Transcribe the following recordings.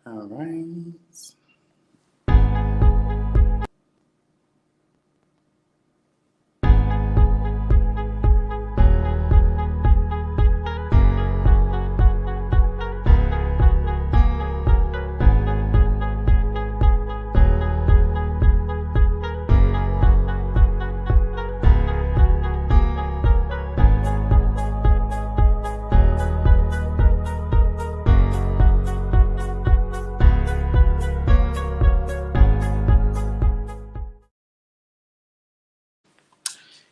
All right.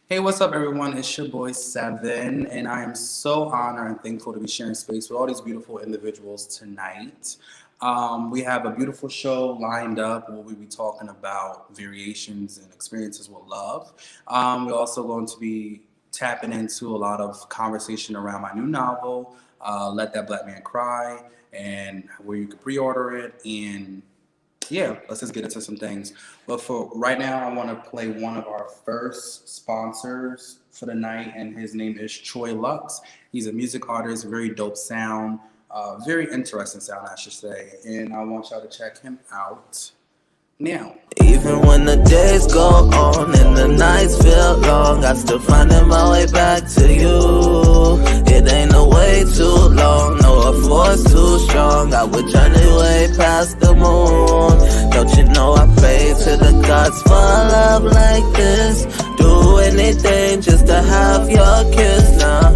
Hey, what's up, everyone? It's your boy Seven, and I am so honored and thankful to be sharing space with all these beautiful individuals tonight. We have a beautiful show lined up where we'll be talking about variations and experiences with love. We're also going to be tapping into a lot of conversation around my new novel, Let That Black Man Cry, and where you can pre order it and yeah, let's just get into some things. But for right now, I want to play one of our first sponsors for the night, and his name is Troy Lux. He's a music artist, very dope sound, very interesting sound, I should say. And I want y'all to check him out now. Even when the days go on and the nights feel long, I still finding my way back to you. It ain't a way too long, no, a force too strong. I would journey way past the moon. Don't you know I pray to the gods for love like this? Do anything just to have your kiss now.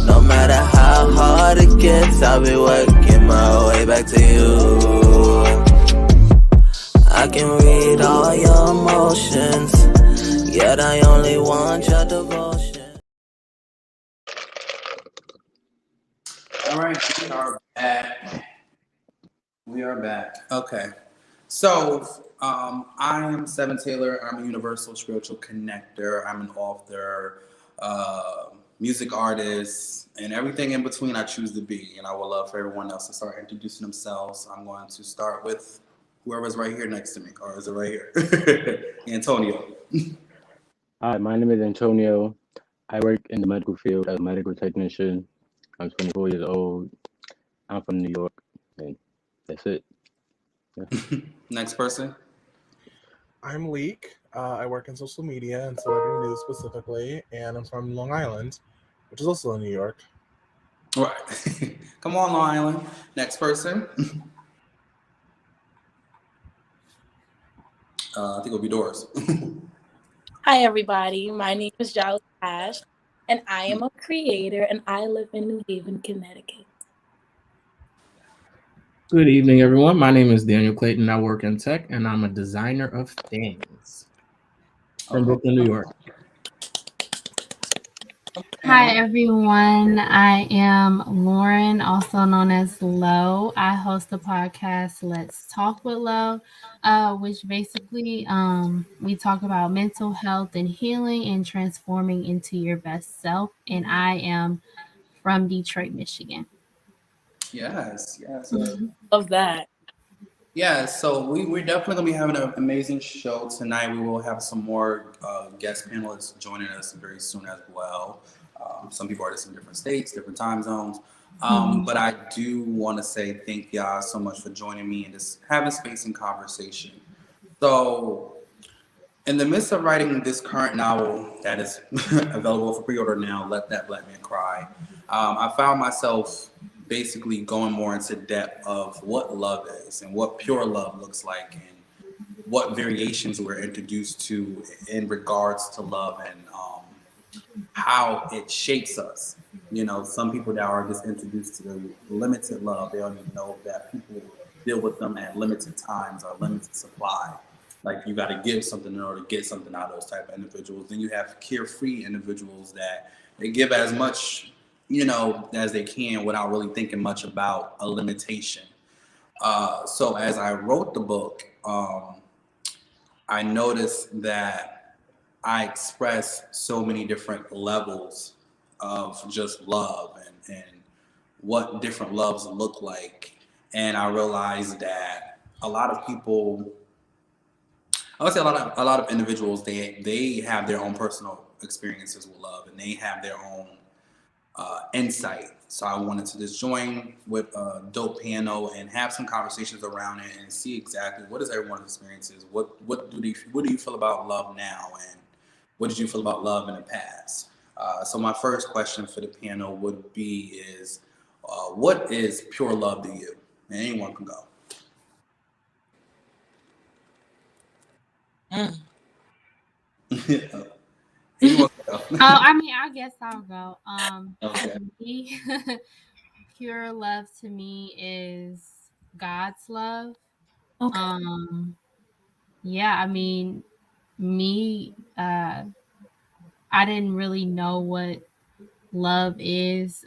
No matter how hard it gets, I'll be working my way back to you. I can read all your emotions, yet I only want your devotion. All right, we are back. We are back. Okay. So, I am Sev7en Taylor. I'm a universal spiritual connector. I'm an author, music artist, and everything in between I choose to be. And I would love for everyone else to start introducing themselves. I'm going to start with whoever's right here next to me, or is it right here? Antonio. Hi, my name is Antonio. I work in the medical field as a medical technician. I'm 24 years old. I'm from New York, and that's it. Next person. I'm Leek. I work in social media and celebrity news specifically, and I'm from Long Island, which is also in New York. All right. Come on, Long Island. Next person. I think it'll be Doris. Hi, everybody. My name is Giles Ash, and I am a creator, and I live in New Haven, Connecticut. Good evening, everyone. My name is Daniel Clayton. I work in tech, and I'm a designer of things from Brooklyn, New York. Hi, everyone. I am Lauren, also known as Lo. I host the podcast Let's Talk with Lo, which basically we talk about mental health and healing and transforming into your best self. And I am from Detroit, Michigan. Yes, yes. Love that. Yeah, so we're definitely going to be having an amazing show tonight. We will have some more guest panelists joining us very soon as well. Some people are just in different states, different time zones. But I do want to say thank y'all so much for joining me and just having space and conversation. So, in the midst of writing this current novel that is available for pre-order now, Let That Black Man Cry, I found myself basically going more into depth of what love is and what pure love looks like and what variations we're introduced to in regards to love and how it shapes us. You know, some people that are just introduced to the limited love, they don't even know that people deal with them at limited times or limited supply. Like you got to give something in order to get something out of those type of individuals. Then you have carefree individuals that they give as much, you know, as they can without really thinking much about a limitation. So as I wrote the book, I noticed that I express so many different levels of just love and what different loves look like. And I realized that a lot of people, I would say a lot of individuals, they have their own personal experiences with love and they have their own insight. So I wanted to just join with dope piano and have some conversations around it and see exactly what is everyone's experiences. What do you feel about love now, and what did you feel about love in the past? So my first question for the piano would be is, what is pure love to you? And anyone can go. Anyone can go. I mean, I guess I'll go. Okay. To me, pure love to me is God's love. Okay. Yeah, I mean, me, I didn't really know what love is.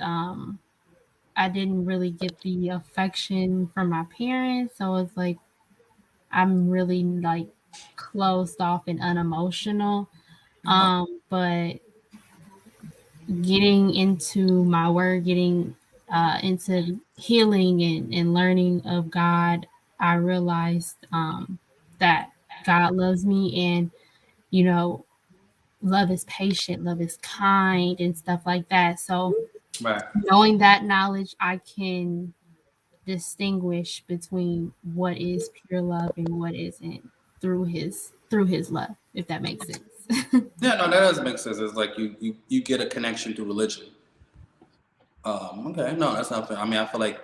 I didn't really get the affection from my parents, so it's like I'm really like closed off and unemotional. But getting into my word, getting into healing and learning of God, I realized that God loves me, and you know, love is patient, love is kind, and stuff like that. So, Right. knowing that knowledge, I can distinguish between what is pure love and what isn't through his love, if that makes sense. Yeah, no, that does make sense. It's like you get a connection through religion. Okay, no, that's not fair. I mean, I feel like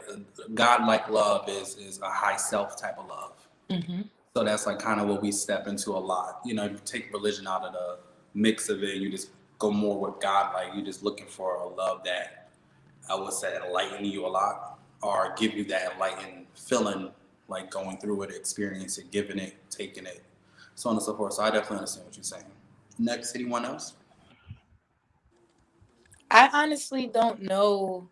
God-like love is a high self type of love. Mm-hmm. So that's like kind of what we step into a lot. You know, if you take religion out of the mix of it, you just go more with God. Like you're just looking for a love that I would say enlighten you a lot, or give you that enlightened feeling, like going through it, experience it, giving it, taking it, so on and so forth. So I definitely understand what you're saying. Next, anyone else? I honestly don't know.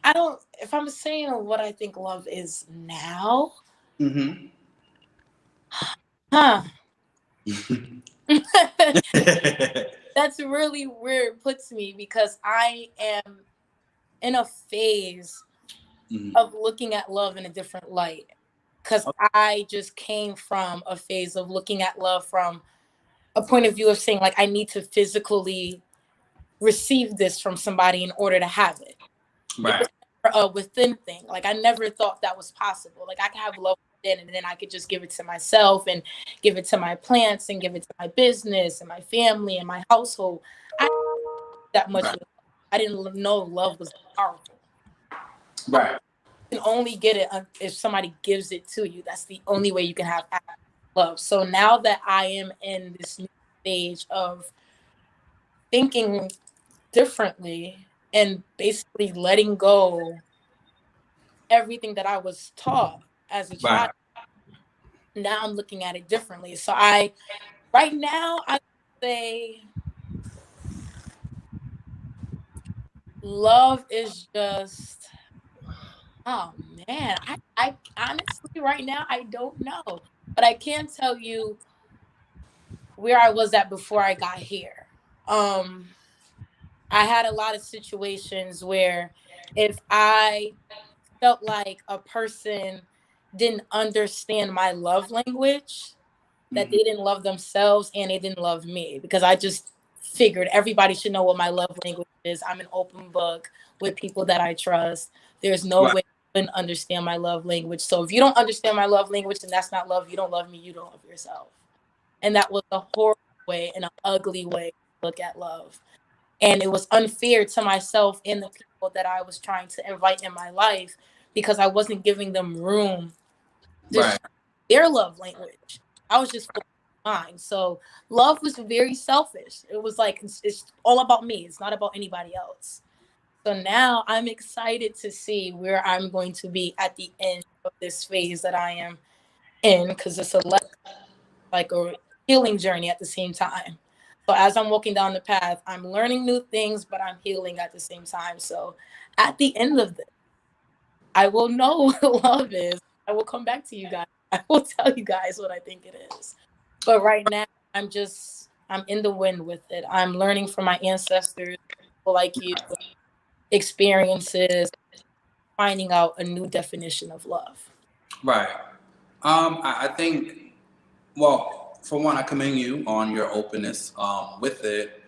I don't. If I'm saying what I think love is now, Mm-hmm. huh? That's really where it puts me, because I am in a phase Mm-hmm. of looking at love in a different light. Because I just came from a phase of looking at love from a point of view of saying, like, I need to physically receive this from somebody in order to have it. It Right. was never a within thing. Like, I never thought that was possible. Like, I can have love within, and then I could just give it to myself and give it to my plants and give it to my business and my family and my household. I didn't know that much. Right. I didn't know love was powerful. Right. You can only get it if somebody gives it to you. That's the only way you can have love. So now that I am in this new stage of thinking differently and basically letting go everything that I was taught as a Right. child, now I'm looking at it differently. So right now, I say love is just, oh man, I honestly right now I don't know, but I can tell you where I was at before I got here. I had a lot of situations where if I felt like a person didn't understand my love language, that Mm-hmm. they didn't love themselves and they didn't love me, because I just figured everybody should know what my love language is. I'm an open book with people that I trust. There's no Right. way you can understand my love language. So if you don't understand my love language, then that's not love. You don't love me. You don't love yourself. And that was a horrible way and an ugly way to look at love. And it was unfair to myself and the people that I was trying to invite in my life, because I wasn't giving them room to Right. share their love language. I was just mine. So love was very selfish. It was like it's all about me. It's not about anybody else. So now I'm excited to see where I'm going to be at the end of this phase that I am in, because it's like a healing journey at the same time. So as I'm walking down the path, I'm learning new things, but I'm healing at the same time. So at the end of this, I will know what love is. I will come back to you guys. I will tell you guys what I think it is. But right now, I'm in the wind with it. I'm learning from my ancestors, people like you, experiences, finding out a new definition of love. Right. I think, well, for one, I commend you on your openness with it.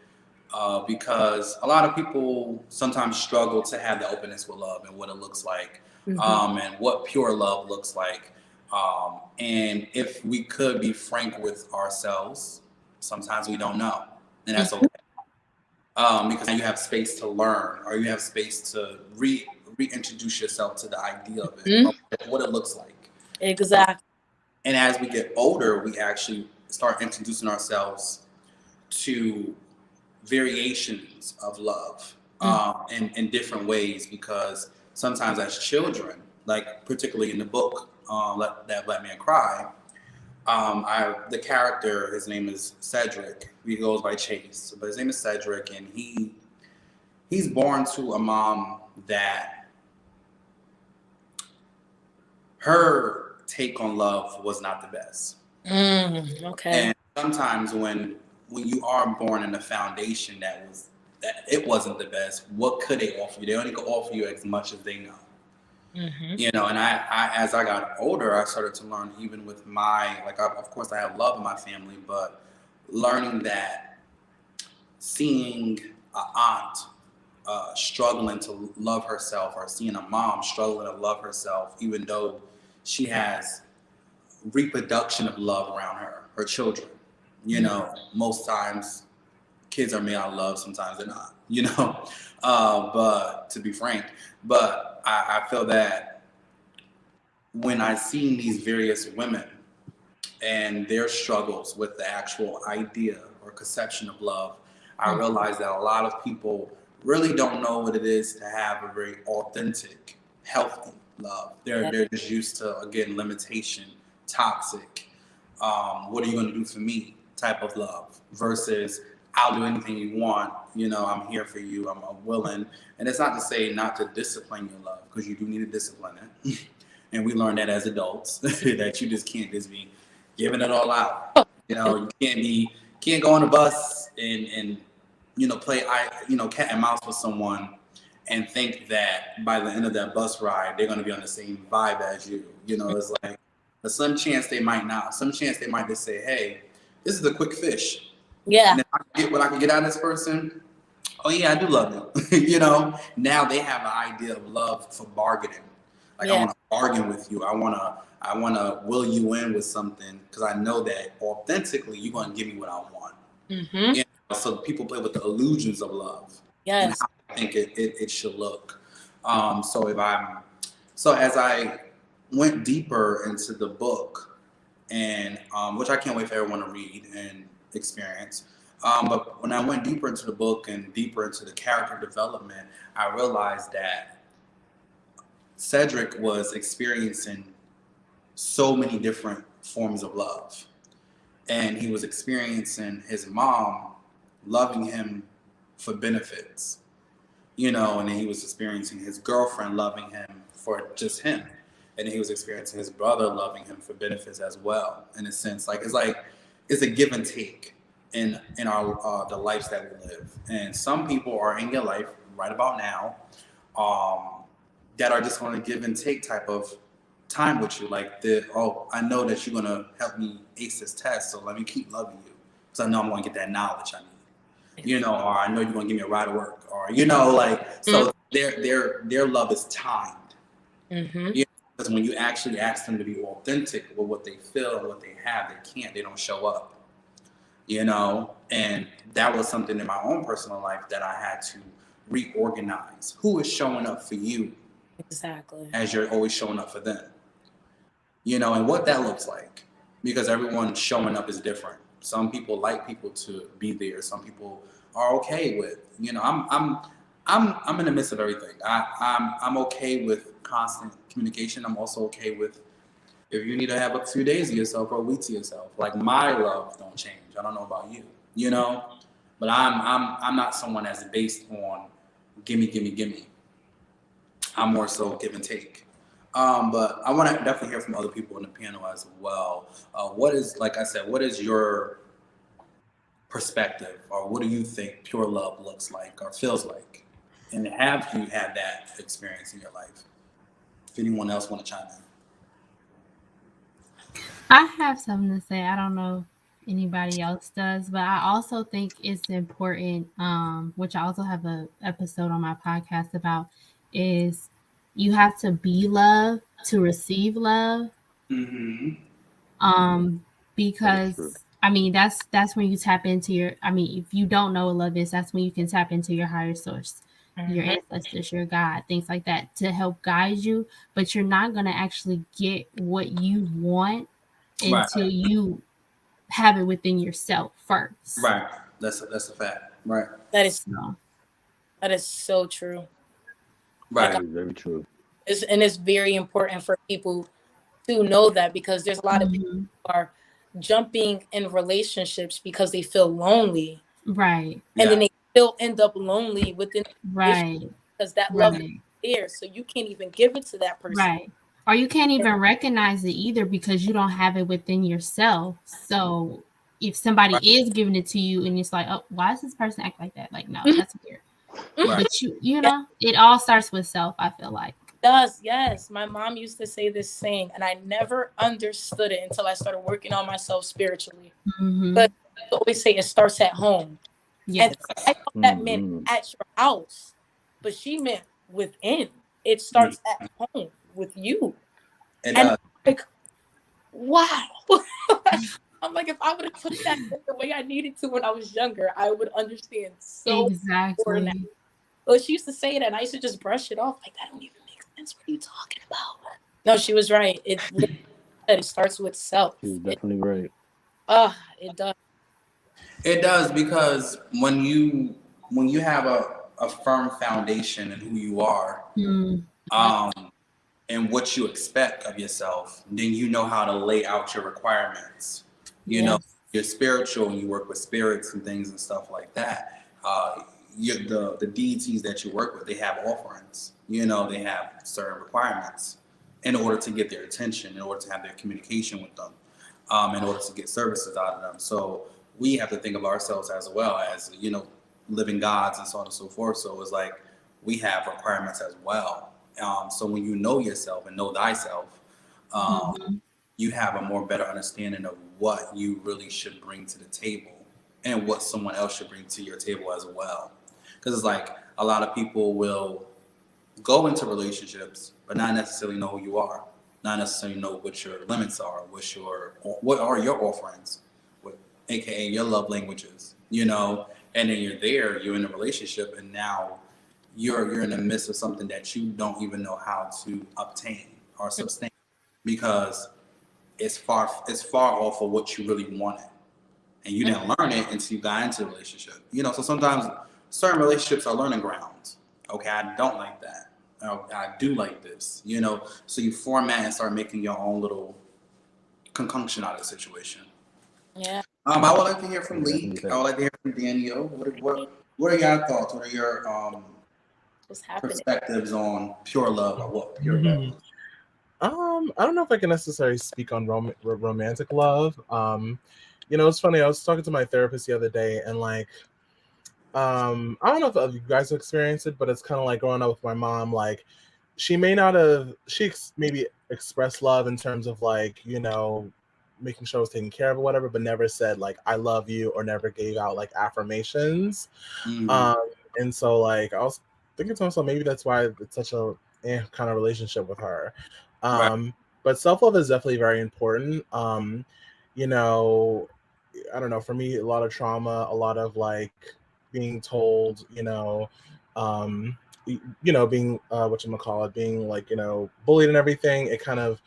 because a lot of people sometimes struggle to have the openness with love and what it looks like, and what pure love looks like. And if we could be frank with ourselves, sometimes we don't know, and that's okay. Because now you have space to learn, or you have space to reintroduce yourself to the idea of it, or what it looks like. Exactly. And as we get older, we actually start introducing ourselves to variations of love, in different ways, because sometimes as children, like particularly in the book, Let That Black Man Cry, the character, his name is Cedric. He goes by Chase, but his name is Cedric, and he's born to a mom that her take on love was not the best. Okay. And sometimes when you are born in a foundation that it wasn't the best, what could they offer you? They only could offer you as much as they know. You know, and I as I got older, I started to learn, even with of course I have love in my family, but learning that seeing an aunt struggling to love herself, or seeing a mom struggling to love herself, even though she has reproduction of love around her children. You know, most times kids are made out of love, sometimes they're not, you know. But to be frank, but I feel that when I see these various women and their struggles with the actual idea or conception of love, I realize that a lot of people really don't know what it is to have a very authentic, healthy love. They're just used to, again, limitation, toxic, what are you going to do for me type of love, versus I'll do anything you want. You know, I'm here for you. I'm willing. And it's not to say not to discipline your love, because you do need to discipline it. And we learned that as adults, that you just can't just be giving it all out. You know, you can't go on a bus and play cat and mouse with someone and think that by the end of that bus ride they're going to be on the same vibe as you. You know, it's like some chance they might not. Some chance they might just say, "Hey, this is a quick fish. Yeah. And if I can get what I can get out of this person, oh yeah, I do love you." You know, now they have an idea of love for bargaining. Like, I want to bargain with you. I want to will you in with something, because I know that authentically you're going to give me what I want. You know, so people play with the illusions of love. Yes. And how I think it should look. So as I went deeper into the book, and which I can't wait for everyone to read and experience. But when I went deeper into the book and deeper into the character development, I realized that Cedric was experiencing so many different forms of love. And he was experiencing his mom loving him for benefits, and then he was experiencing his girlfriend loving him for just him. And then he was experiencing his brother loving him for benefits as well, in a sense. It's a give and take in our the lives that we live. And some people are in your life right about now, that are just going to give and take type of time with you. I know that you're going to help me ace this test, so let me keep loving you, because I know I'm going to get that knowledge I need. Or I know you're going to give me a ride to work, or so their love is timed. Because when you actually ask them to be authentic with what they feel and what they have, they don't show up. And that was something in my own personal life that I had to reorganize. Who is showing up for you? Exactly. As you're always showing up for them. And what that looks like, because everyone showing up is different. Some people like people to be there. Some people are okay with, I'm in the midst of everything. I'm okay with constant communication. I'm also okay with, if you need to have a few days to yourself or a week to yourself. Like, my love don't change. I don't know about you, but I'm not someone that's based on gimme. I'm more so give and take. But I want to definitely hear from other people in the panel as well. What is your perspective, or what do you think pure love looks like or feels like? And have you had that experience in your life? If anyone else want to chime in. I have something to say. I don't know anybody else does, but I also think it's important, which I also have a episode on my podcast about, is you have to be love to receive love. Mm-hmm. Um, That is true. because I mean that's when you tap into your. I mean, if you don't know what love is, that's when you can tap into your higher source, your ancestors, your God, things like that to help guide you. But you're not gonna actually get what you want Right. until you have it within yourself first. Right. That's a fact. Right. That is So, so true. Like, Right. That is very true. it's very important for people to know that, because there's a lot of people mhm, who are jumping in relationships because they feel lonely, right, and then Yeah. they still end up lonely within the relationship right, because that love is right, there, so you can't even give it to that person. right. Or you can't even recognize it either because you don't have it within yourself. So if somebody Right. is giving it to you and it's like, oh, why does this person act like that? Like, no, Mhm. that's weird. Right. But you Yeah, know, it all starts with self, I feel like. it does. Yes, my mom used to say this saying, and I never understood it until I started working on myself spiritually. Mm-hmm. But I always say it starts at home. And Yes. I thought that meant Mm-hmm. at your house, but she meant within. It Mm. starts at home with you. It And does. I'm like, wow. I'm like, if I would have took that the way I needed to when I was younger, I would understand so much more now. Exactly. Well, she used to say that, and I used to just brush it off like that don't even make sense. What are you talking about? No, she was right. It starts with self. She's definitely right. It does. It does because when you have a firm foundation in who you are, Mm, um, and what you expect of yourself, then you know how to lay out your requirements. You know, yes. you're spiritual and you work with spirits and things and stuff like that. The deities that you work with, they have offerings. You know, they have certain requirements in order to get their attention, in order to have their communication with them, in order to get services out of them. So we have to think of ourselves as well as, living gods and so on and so forth. So it's like we have requirements as well. So when you know yourself and know thyself, Mm-hmm. you have a more better understanding of what you really should bring to the table and what someone else should bring to your table as well. Because it's like a lot of people will go into relationships, but not necessarily know who you are, not necessarily know what your limits are, what are your offerings, what, aka your love languages, and then you're in a relationship, and now you're in the midst of something that you don't even know how to obtain or sustain because it's far off of what you really wanted, and you didn't learn it until you got into a relationship. So sometimes certain relationships are learning grounds. Okay, I don't like that. I do like this. So you format and start making your own little concoction out of the situation. Yeah. I would like to hear from Yeah, definitely Leek. I would that. like to hear from Daniel. What are your thoughts? What are your What's happening? perspectives on pure love or what pure love Mhm. is? I don't know if I can necessarily speak on romantic love. It's funny. I was talking to my therapist the other day, and like, I don't know if you guys have experienced it, but it's kind of like growing up with my mom. Like, she may not have, maybe expressed love in terms of like, making sure I was taken care of or whatever, but never said like I love you or never gave out like affirmations. Mm, Um, and so like I was thinking to myself, maybe that's why it's such a kind of relationship with her. right. But self-love is definitely very important. You know, I don't know, for me, a lot of trauma, a lot of like being told, um, being being like, bullied and everything. It kind of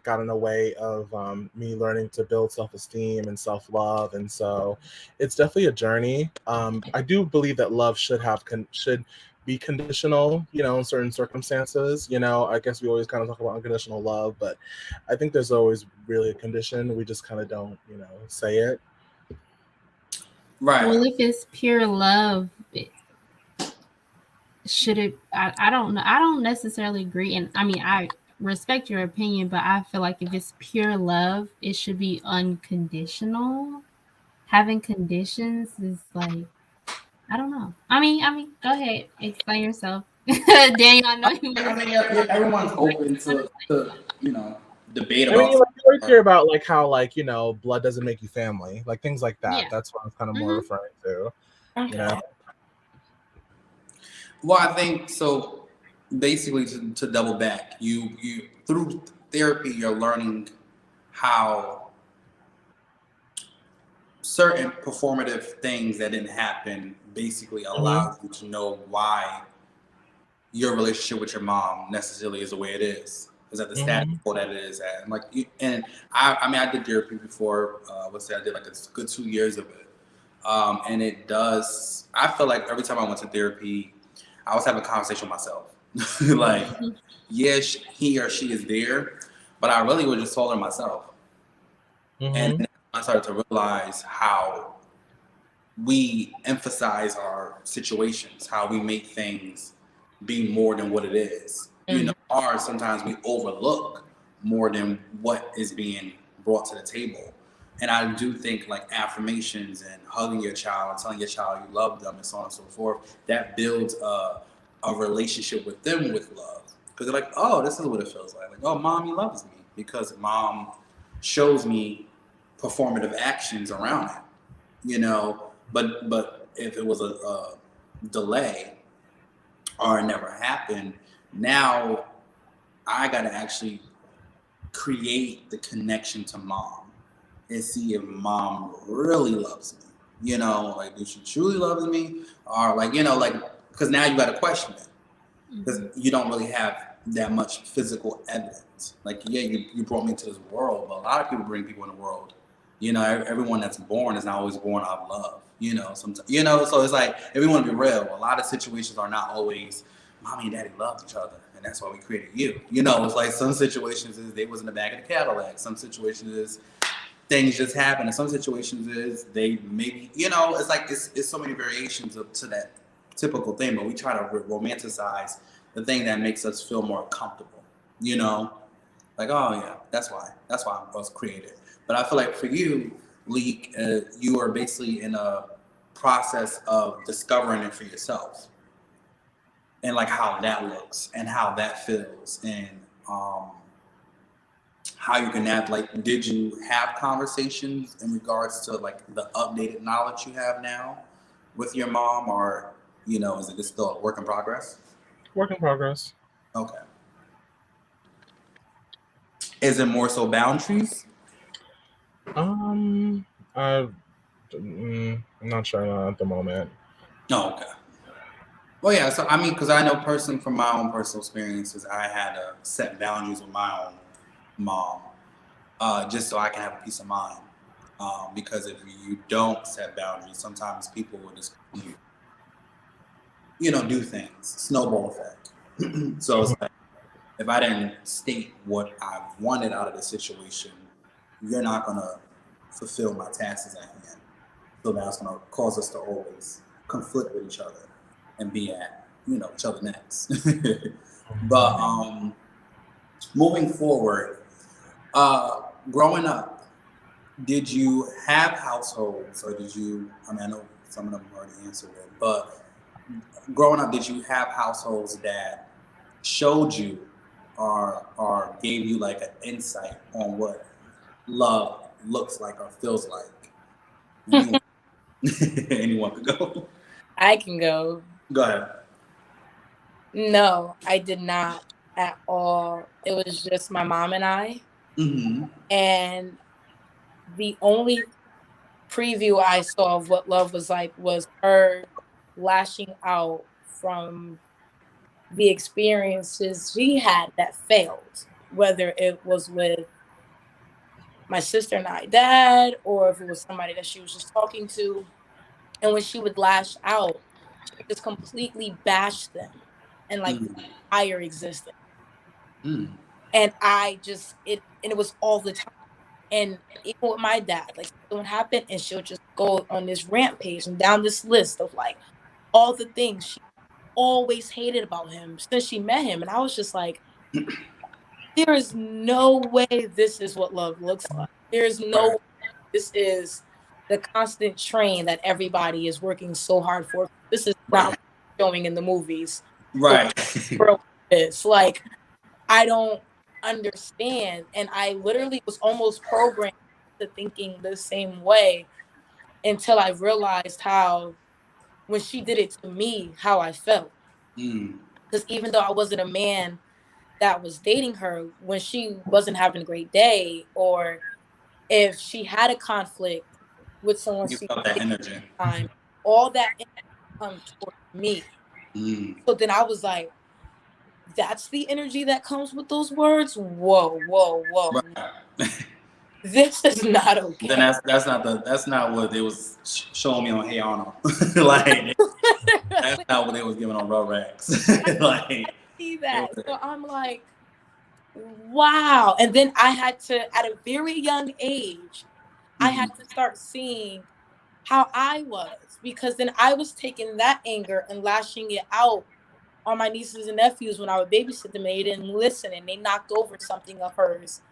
got in the way of me learning to build self-esteem and self-love. And so it's definitely a journey. I do believe that love should be conditional, in certain circumstances. I guess we always kind of talk about unconditional love, but I think there's always really a condition. We just kind of don't, say it. Right. Well, if it's pure love, should it? I don't know. I don't necessarily agree, and I mean I respect your opinion, but I feel like if it's pure love, it should be unconditional. Having conditions is like I don't know. I mean, go ahead, explain yourself, Daniel. I know you want I to say mean, yeah, everyone's open to debate I mean, about. very clear about like how like blood doesn't make you family, like things like that. Yeah. That's what I'm kind of more referring to. Okay. You know. Well, I think so. Basically, to double back, you through therapy, you're learning how certain performative things that didn't happen basically allows you to know why your relationship with your mom necessarily is the way it is at the status quo that it is at. And like, and I mean, I did therapy before. Let's say I did like a good 2 years of it, and it does. I feel like every time I went to therapy, I was having a conversation with myself. Like, yes, he or she is there, but I really was just telling myself. And I started to realize how we emphasize our situations, how we make things be more than what it is. Or sometimes we overlook more than what is being brought to the table. And I do think like affirmations and hugging your child, telling your child you love them and so on and so forth, that builds a relationship with them with love. Because they're like, oh, this is what it feels like. Like, oh, mommy loves me because mom shows me performative actions around it, but if it was a delay or it never happened, now I got to actually create the connection to mom and see if mom really loves me, like, do she truly loves me, or like, like, because now you got to question it because you don't really have that much physical evidence. Like, yeah, you brought me into this world, but a lot of people bring people in the world. Everyone that's born is not always born out of love. Sometimes, so it's like, if we want to be real, a lot of situations are not always mommy and daddy loved each other, and that's why we created you. It's like some situations is they was in the back of the Cadillac. Some situations is things just happen, and some situations is they maybe, it's like it's so many variations to that typical thing, but we try to romanticize the thing that makes us feel more comfortable. Like, oh yeah, that's why I was created. But I feel like for you, Leek, you are basically in a process of discovering it for yourself, and like how that looks and how that feels, and how you can have, like, did you have conversations in regards to like the updated knowledge you have now with your mom, or is it just still a work in progress? Work in progress. Okay. Is it more so boundaries? I'm not sure at the moment. Oh, okay. Well, yeah. So I mean, because I know from my own personal experiences, I had to set boundaries with my own mom, just so I can have a peace of mind. Because if you don't set boundaries, sometimes people will just do things, snowball effect. So it's like, if I didn't state what I wanted out of the situation, you're not gonna fulfill my tasks at hand. So that's gonna cause us to always conflict with each other and be at each other necks. But moving forward, growing up, did you have households, or did you? I mean, I know some of them already answered it, but growing up, did you have households that showed you or gave you like an insight on what love looks like or feels like? Anyone could go. I can go. Go ahead. No, I did not at all. It was just my mom and I. And the only preview I saw of what love was like was her lashing out from the experiences she had that failed, whether it was with my sister and I dad, or if it was somebody that she was just talking to. And when she would lash out, she would just completely bash them and like entire existence. And it was all the time. And even with my dad, like, something would happen and she'll just go on this rampage and down this list of like all the things she always hated about him since she met him. And I was just like, there is no way this is what love looks like. There's no way this is the constant train that everybody is working so hard for. This is not showing in the movies. Right. It's like, I don't understand. And I literally was almost programmed to thinking the same way until I realized how, when she did it to me, how I felt. Mm. Because even though I wasn't a man that was dating her, when she wasn't having a great day, or if she had a conflict with someone You she felt that dated energy. at the time, all that energy come toward me. Mm. So then I was like, that's the energy that comes with those words. Whoa, whoa, whoa. Right. This is not Then okay. that's not what they was showing me on Hey Arnold. Like that's not what they was giving on Rugrats. Like See it that. was, So I'm like, wow. And then I had to, at a very young age, I had Mhm. to start seeing how I was, because then I was taking that anger and lashing it out on my nieces and nephews when I would babysit them and they didn't listen and they knocked over something of hers.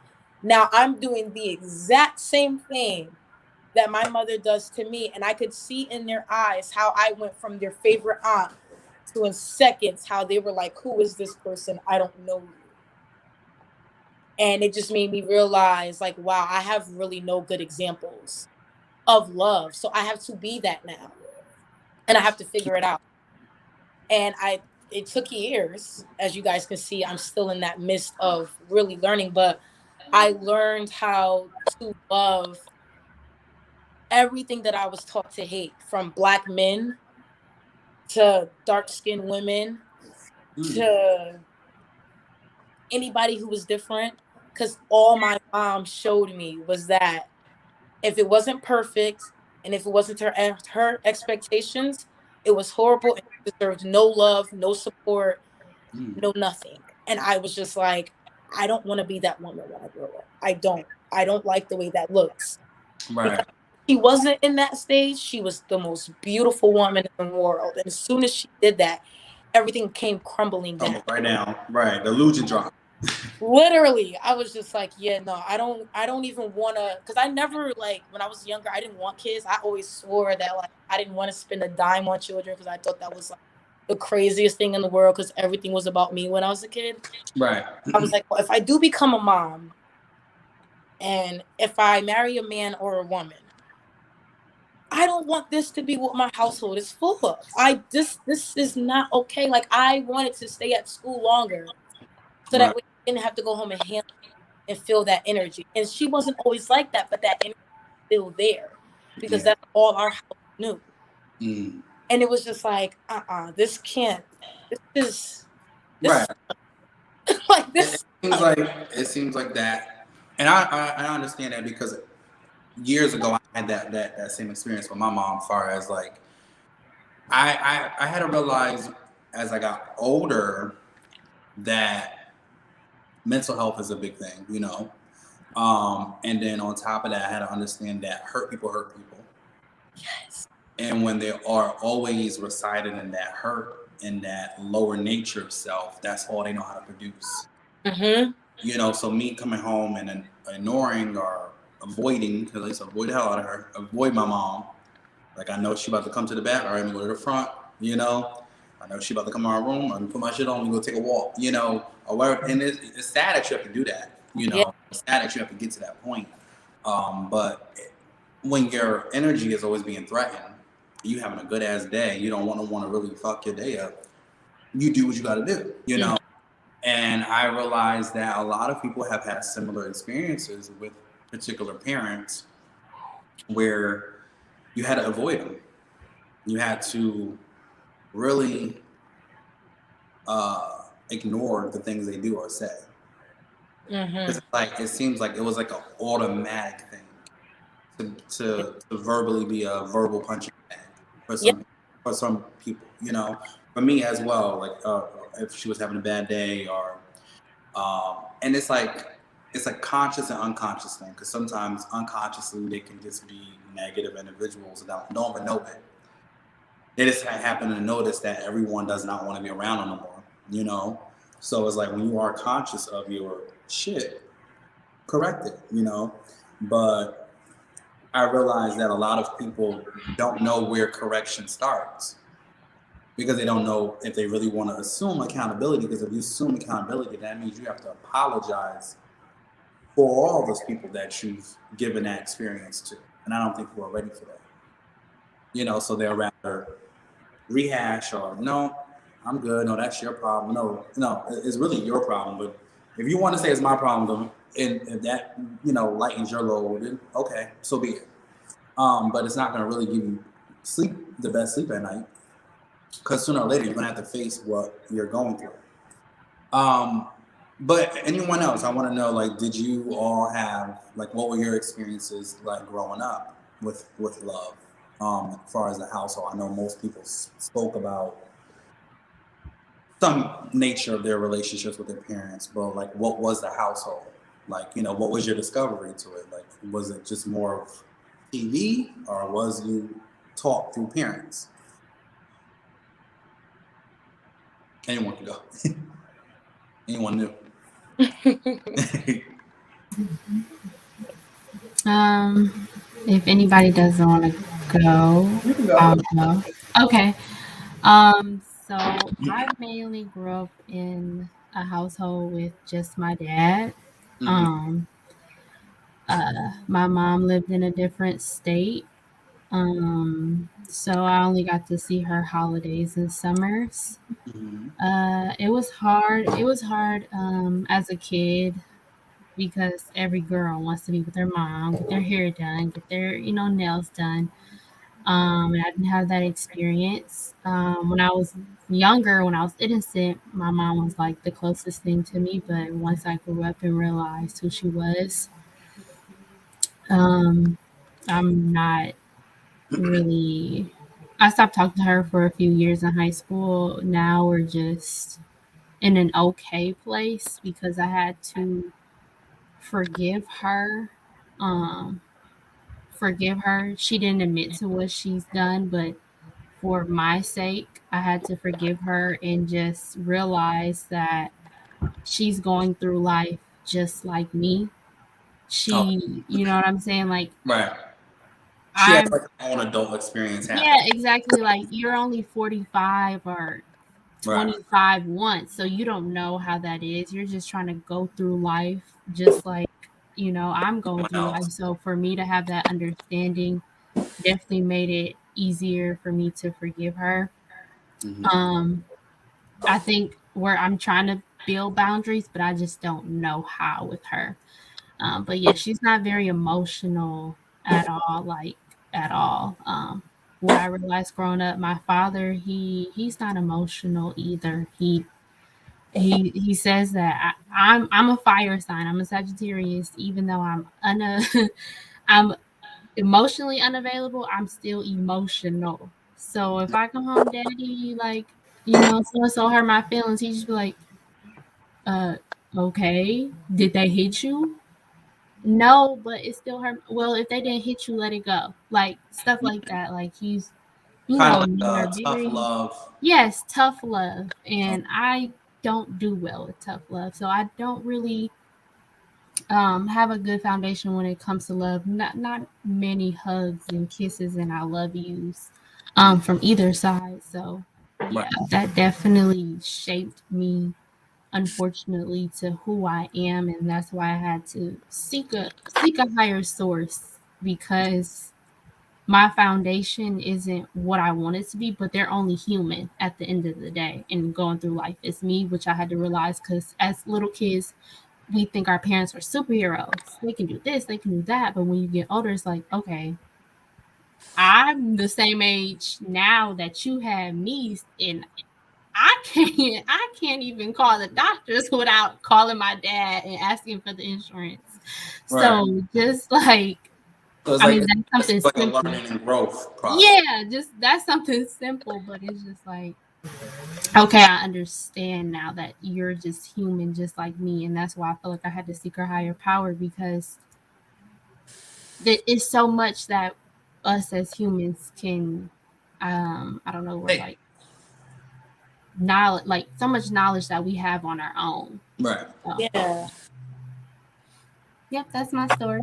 Now I'm doing the exact same thing that my mother does to me, and I could see in their eyes how I went from their favorite aunt to, in seconds, how they were like, who is this person? I don't know you. And it just made me realize, like, wow, I have really no good examples of love. So I have to be that now. And I have to figure it out. And it took years. As you guys can see, I'm still in that midst of really learning, but I learned how to love everything that I was taught to hate, from black men to dark skinned women Mm. to anybody who was different. Because all my mom showed me was that if it wasn't perfect and if it wasn't her expectations, it was horrible and she deserved no love, no support, Mm. no nothing. And I was just like, I don't want to be that woman when I grow up. I don't. I don't like the way that looks. Right. Because she wasn't in that stage. She was the most beautiful woman in the world. And as soon as she did that, everything came crumbling down. Right now. Right. The illusion drop. Literally, I was just like, yeah, no, I don't even wanna, because I never, like, when I was younger, I didn't want kids. I always swore that, like, I didn't want to spend a dime on children because I thought that was like the craziest thing in the world, because everything was about me when I was a kid. Right. I was like, well, if I do become a mom and if I marry a man or a woman, I don't want this to be what my household is full of. This is not okay. Like, I wanted to stay at school longer so that Right. we didn't have to go home and handle and feel that energy. And she wasn't always like that, but that energy was still there because Yeah. that's all our house knew. Mm. And it was just like, this can't. This Right. like It this. seems like that, and I understand that because years ago I had that same experience with my mom. As far as like, I had to realize as I got older that mental health is a big thing, you know. And then on top of that, I had to understand that hurt people hurt people. Yes. And when they are always residing in that hurt, in that lower nature of self, that's all they know how to produce. Mm-hmm. You know, so me coming home and ignoring or avoiding, because I used to avoid the hell out of her, avoid my mom. Like, I know she about to come to the back, all right, I'm gonna go to the front, you know. I know she about to come in my room, I'm gonna put my shit on and go take a walk, you know, or whatever. And it's sad that you have to do that, you Yeah. know. It's sad that you have to get to that point. But when your energy is always being threatened, you having a good ass day, you don't want to really fuck your day up. You do what you got to do, you know. And I realized that a lot of people have had similar experiences with particular parents where you had to avoid them. You had to really ignore the things they do or say. Mm-hmm. It's like it seems like it was like an automatic thing to verbally be a verbal punching bag for Yeah. some people, you know. For me as well, like if she was having a bad day or and it's a conscious and unconscious thing because sometimes unconsciously they can just be negative individuals that don't even know it. They just happen to notice that everyone does not want to be around them no more, you know. So it's like when you are conscious of your shit, correct it, you know. But I realize that a lot of people don't know where correction starts. because they don't know if they really want to assume accountability. Because if you assume accountability, that means you have to apologize for all those people that you've given that experience to. And I don't think people are ready for that. You know, so they'll rather rehash or no, I'm good. No, that's your problem. No, it's really your problem. But if you want to say it's my problem, and if that lightens your load, then okay, so be it. But it's not going to really give you the best sleep at night, because sooner or later you're going to have to face what you're going through. But anyone else, I want to know, like, did you all have, like, what were your experiences like growing up with love? As far as the household, I know most people spoke about some nature of their relationships with their parents, but like, what was the household? Like, what was your discovery to it? Like, was it just more of TV, or was you taught through parents? Anyone can go. Anyone new? If anybody doesn't want to go, I'll go. Okay. So I mainly grew up in a household with just my dad. Mm-hmm. My mom lived in a different state. So I only got to see her holidays and summers. Mm-hmm. It was hard. It was hard as a kid because every girl wants to be with their mom, get their hair done, get their nails done. And I didn't have that experience. When I was younger, when I was innocent, my mom was like the closest thing to me. But once I grew up and realized who she was, um, I'm not really. I stopped talking to her for a few years in high school. Now we're just in an okay place because I had to forgive her. Um, forgive her. She didn't admit to what she's done, but for my sake, I had to forgive her and just realize that she's going through life just like me. Oh, You know what I'm saying? Like, right. She has I'm, like her own adult experience yeah, happening. exactly. Like, you're only 45 or Right. 25 once, so you don't know how that is. You're just trying to go through life just like, I'm going Anyone through life. else? So for me to have that understanding definitely made it easier for me to forgive her. Mm-hmm. Um, I think where I'm trying to build boundaries, but I just don't know how with her. But yeah, she's not very emotional at all, like at all. What I realized growing up, my father, he's not emotional either. He says that I'm a fire sign. I'm a Sagittarius, even though I'm emotionally unavailable. I'm still emotional. So if I come home, Daddy, like so and so hurt my feelings, he just be like, uh, okay, did they hit you? No, but it still hurt. Well, if they didn't hit you, let it go. Like stuff like that. Like he's, Kind of men are like tough very, love. yes, tough love, and I don't do well with tough love, so I don't really have a good foundation when it comes to love. Not many hugs and kisses and I love yous from either side. So Right. yeah, that definitely shaped me, unfortunately, to who I am, and that's why I had to seek a higher source because my foundation isn't what I want it to be, but they're only human at the end of the day. And going through life is me, which I had to realize because as little kids, we think our parents are superheroes. They can do this, they can do that. But when you get older, it's like, okay, I'm the same age now that you had me, and I can't even call the doctors without calling my dad and asking for the insurance. Right. So just like, So it's I like mean, that's it's something like a simple. learning and growth process. Yeah, just that's something simple, but it's just like, okay, I understand now that you're just human, just like me, and that's why I feel like I had to seek a higher power because there is so much that us as humans can, I don't know, we're Hey. like knowledge, like so much knowledge that we have on our own. Right. So, Yeah. yep, that's my story.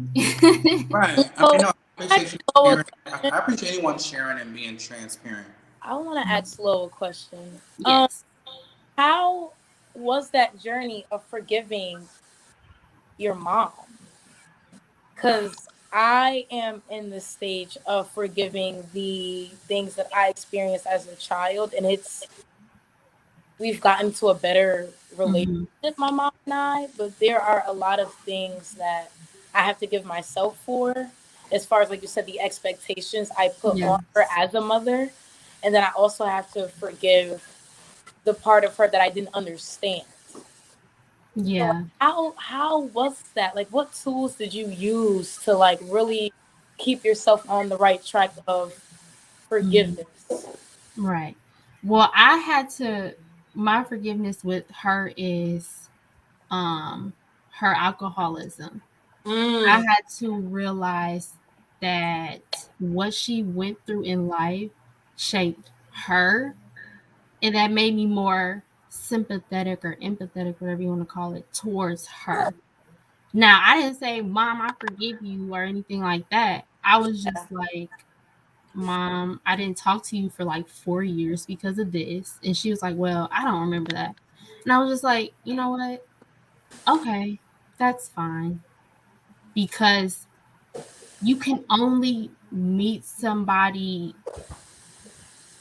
Right. I So mean, no, I I appreciate you go with sharing. I appreciate anyone sharing and being transparent I want to ask Lo a question. Yes. How was that journey of forgiving your mom? Because I am in the stage of forgiving the things that I experienced as a child, and we've gotten to a better relationship, Mm-hmm. my mom and I, but there are a lot of things that I have to give myself for, as far as, like you said, the expectations I put on her Yes. as a mother. And then I also have to forgive the part of her that I didn't understand. So like, Yeah. how was that? Like, what tools did you use to like really keep yourself on the right track of Mhm. forgiveness? Right. Well, I had to my forgiveness with her is um her alcoholism. I Mm, had to realize that what she went through in life shaped her, and that made me more sympathetic or empathetic, whatever you want to call it, towards her. Now, I didn't say, "Mom, I forgive you," or anything like that. I was just like, "Mom, I didn't talk to you for like 4 years because of this." And she was like, "Well, I don't remember that." And I was just like, "You know what? Okay, that's fine." Because you can only meet somebody,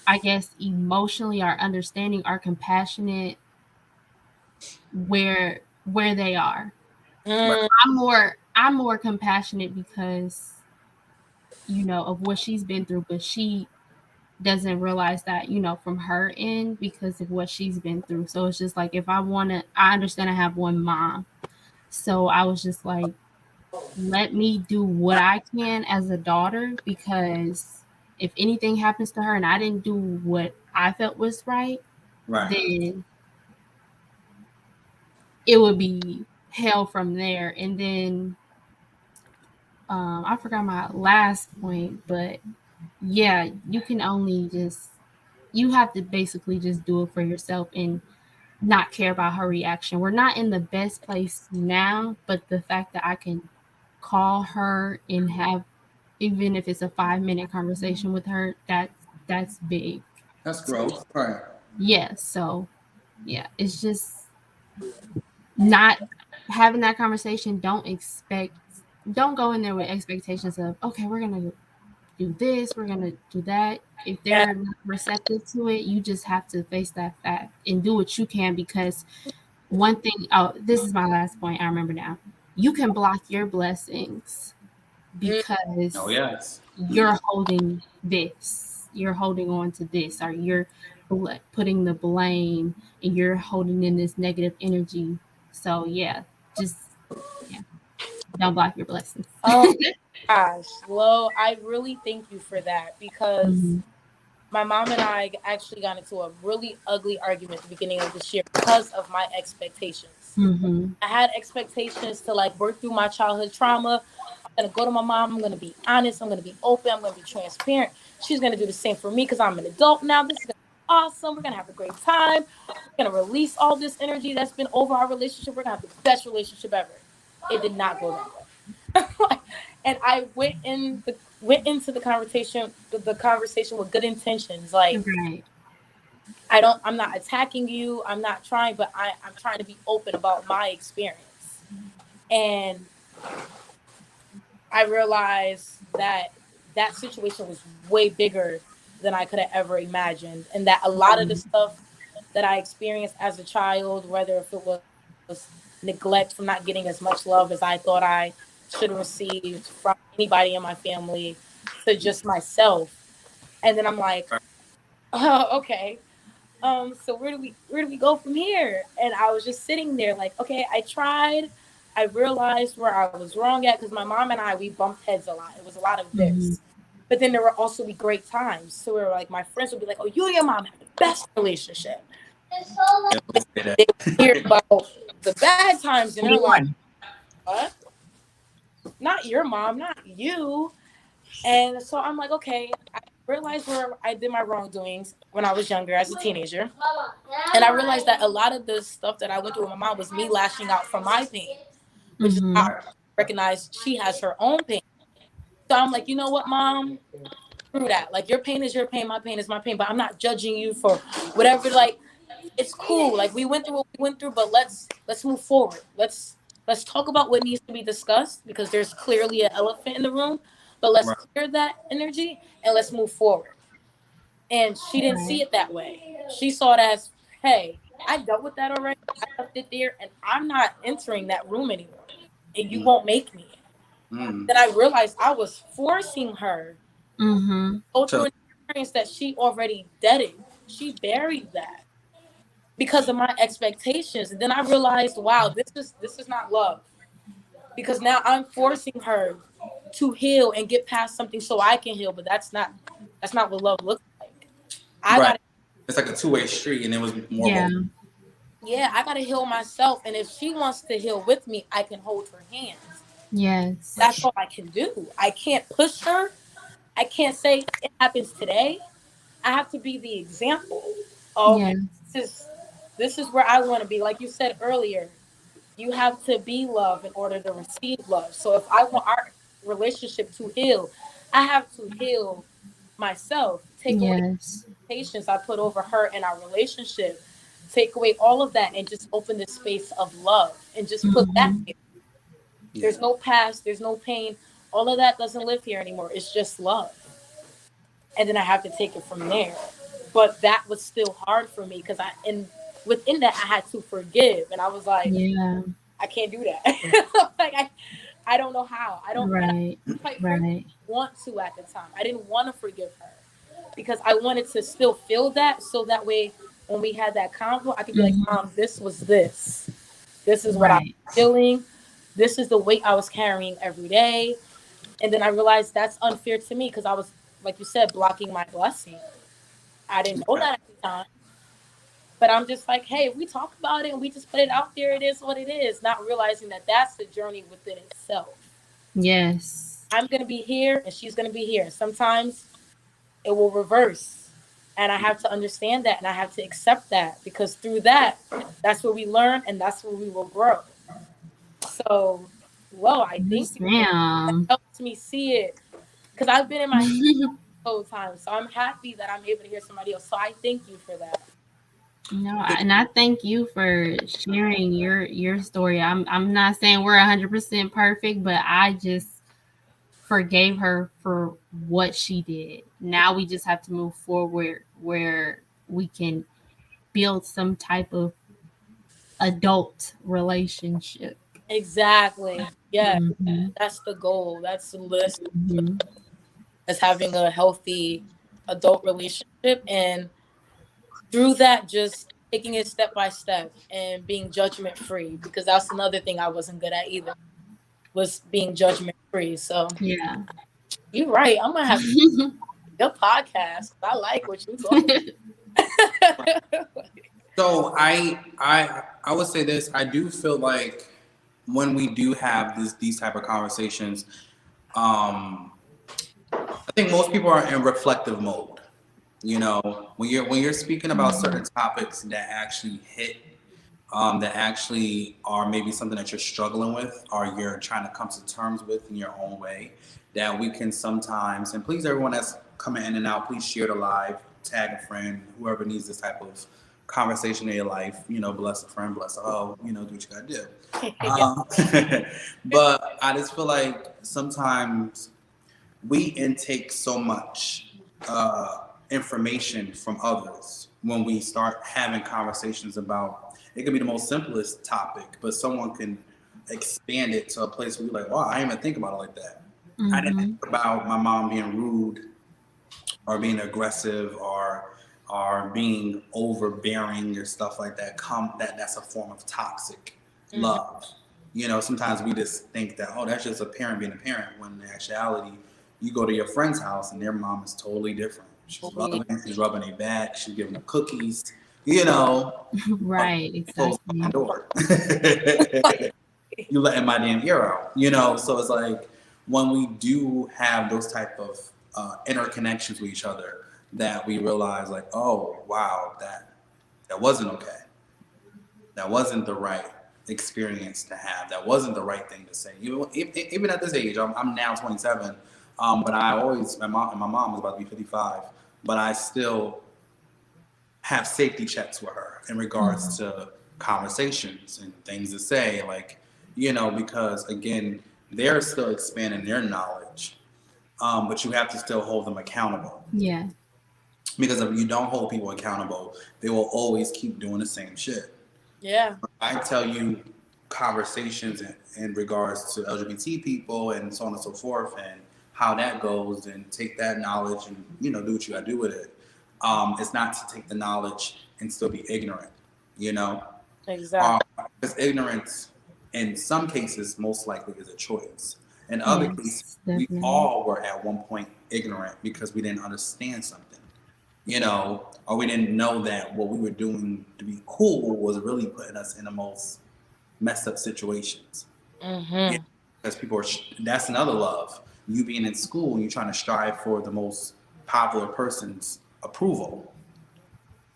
I guess, emotionally or understanding or compassionate where they are. Right. mm, I'm more compassionate because of what she's been through, but she doesn't realize that, from her end because of what she's been through. So it's just like if I understand I have one mom. So I was just like, let me do what I can as a daughter, because if anything happens to her and I didn't do what I felt was right, Right. then it would be hell from there. And then I forgot my last point, but yeah, you have to basically just do it for yourself and not care about her reaction. We're not in the best place now, but the fact that I can call her and have, even if it's a 5-minute conversation with her, that's big. That's growth. Right. Yeah, so yeah, it's just not having that conversation. Don't go in there with expectations of, okay, we're gonna do this, we're gonna do that. If yeah. they're not receptive to it, you just have to face that fact and do what you can, because one thing, oh, this is my last point, I remember now. You can block your blessings Mm, Oh because yes. you're holding on to this, or you're putting the blame, and you're holding in this negative energy. So yeah, just yeah, don't block your blessings. oh gosh, Lo, I really thank you for that because Hmm. my mom and I actually got into a really ugly argument at the beginning of this year because of my expectations. Hmm. I had expectations to like work through my childhood trauma. I'm gonna go to my mom. I'm gonna be honest. I'm gonna be open. I'm gonna be transparent. She's gonna do the same for me because I'm an adult now. This is gonna be awesome. We're gonna have a great time. We're gonna release all this energy that's been over our relationship. We're gonna have the best relationship ever. It did not go that way. And I went into the conversation with good intentions. Like, Right. I'm not attacking you. I'm not trying, but I'm trying to be open about my experience. And I realized that that situation was way bigger than I could have ever imagined. And that a lot of the stuff that I experienced as a child, whether if it was neglect from not getting as much love as I thought I should have received from anybody in my family, to just myself. And then I'm like, oh, okay. So where do we go from here? And I was just sitting there like, okay, I tried. I realized where I was wrong at because my mom and I, we bumped heads a lot. It was a lot of Hmm. this. But then there were also be great times. So we were like, my friends would be like, oh, you and your mom have the best relationship. Yeah, let's say They would hear that. about the bad times and they're like, 21. what? Not your mom, not you. And so I'm like, okay, I realized where I did my wrongdoings when I was younger as a teenager. And I realized that a lot of the stuff that I went through with my mom was me lashing out for my pain, which is Hmm. how I recognize she has her own pain. So I'm like, you know what, mom? through that. Like your pain is your pain, my pain is my pain, but I'm not judging you for whatever. Like it's cool. Like we went through what we went through, but let's move forward. Let's talk about what needs to be discussed because there's clearly an elephant in the room. But let's Right. clear that energy and let's move forward. And she didn't see Right. it that way. She saw it as, hey, I dealt with that already. I left it there, and I'm not entering that room anymore. And you Mm, won't make me. mm. Then I realized I was forcing her Mm-hmm. to go through So, an experience that she already deaded. She buried that because of my expectations. And then I realized, wow, this is not love. Because now I'm forcing her to heal and get past something so I can heal, but that's not what love looks like. I right. gotta It's like a two-way street, and it was more Yeah. of Yeah, I gotta heal myself. And if she wants to heal with me, I can hold her hands. That's Yes. all I can do. I can't push her. I can't say it happens today. I have to be the example of Yes. this is this is where I want to be. Like you said earlier, you have to be love in order to receive love. So if I want our relationship to heal, I have to heal myself. Take away Yes. patience I put over her and our relationship. Take away all of that and just open the space of love and just put that Mm-hmm. there. yeah, There's no past, there's no pain. All of that doesn't live here anymore. It's just love. And then I have to take it from there. But that was still hard for me because and within that I had to forgive. And I was like, Yeah. I can't do that. like I don't know how. I don't and I Right. quite frankly Right. want to at the time. I didn't want to forgive her because I wanted to still feel that so that way when we had that convo, I could be like, Mm-hmm. this was this. This is what I Right. was feeling. This is the weight I was carrying every day. And then I realized that's unfair to me because I was, like you said, blocking my blessing. I didn't know right. that at the time. But I'm just like, hey, if we talk about it and we just put it out there, it is what it is. Not realizing that that's the journey within itself. Yes. I'm going to be here and she's going to be here. Sometimes it will reverse. And I have to understand that and I have to accept that because through that, that's where we learn and that's where we will grow. So, well, I thank Yes, you for that. ma'am. Helps me see it because I've been in my head the whole time. So I'm happy that I'm able to hear somebody else. So I thank you for that. No, and I thank you for sharing your story. I'm not saying we're 100% perfect, but I just forgave her for what she did. Now we just have to move forward where we can build some type of adult relationship. Exactly. Yeah, Mm-hmm. that's the goal. That's the list. Mm-hmm. That's having a healthy adult relationship. And through that, just taking it step by step and being judgment free because that's another thing I wasn't good at either was being judgment free. So Yeah. you're right. I'm gonna have to do a podcast. I like what you talk. So I would say this. I do feel like when we do have these type of conversations, um, I think most people are in reflective mode. You know, when you're speaking about Mhm. certain topics that actually hit, that actually are maybe something that you're struggling with or you're trying to come to terms with in your own way, that we can sometimes, and please everyone that's coming in and out, please share the live, tag a friend, whoever needs this type of conversation in your life, you know, bless a friend, bless a hoe, you know, do what you gotta do. Yeah, But I just feel like sometimes we intake so much information from others when we start having conversations about it could be the most simplest topic, but someone can expand it to a place where you're like, wow, I didn't even think about it like that. I didn't think Mhm. about my mom being rude or being aggressive or being overbearing or stuff like that. That's a form of toxic Mhm. love. You know, sometimes we just think that, oh, that's just a parent being a parent, when in actuality, you go to your friend's house and their mom is totally different. She's totally. loving, she's rubbing their back, she's giving them cookies, you know, but Right, you close the exactly. door. You letting my damn ear out, you know? So it's like when we do have those type of interconnections with each other that we realize like, oh, wow, that wasn't okay. That wasn't the right experience to have. That wasn't the right thing to say. Even at this age, I'm now 27. But I always, my mom is about to be 55, but I still have safety checks with her in regards to conversations and things to say, like, because again, they're still expanding their knowledge, but you have to still hold them accountable. Yeah. Because if you don't hold people accountable, they will always keep doing the same shit. Yeah. I tell you conversations in regards to LGBT people and so on and so forth, and how that goes, and take that knowledge and do what you gotta do with it. It's not to take the knowledge and still be ignorant, you know, Exactly. because ignorance in some cases most likely is a choice. In other cases, Yes, we definitely. all were at one point ignorant because we didn't understand something, or we didn't know that what we were doing to be cool was really putting us in the most messed up situations. Yeah, Mm-hmm. because people are. That's another love. You being in school, you're trying to strive for the most popular person's approval.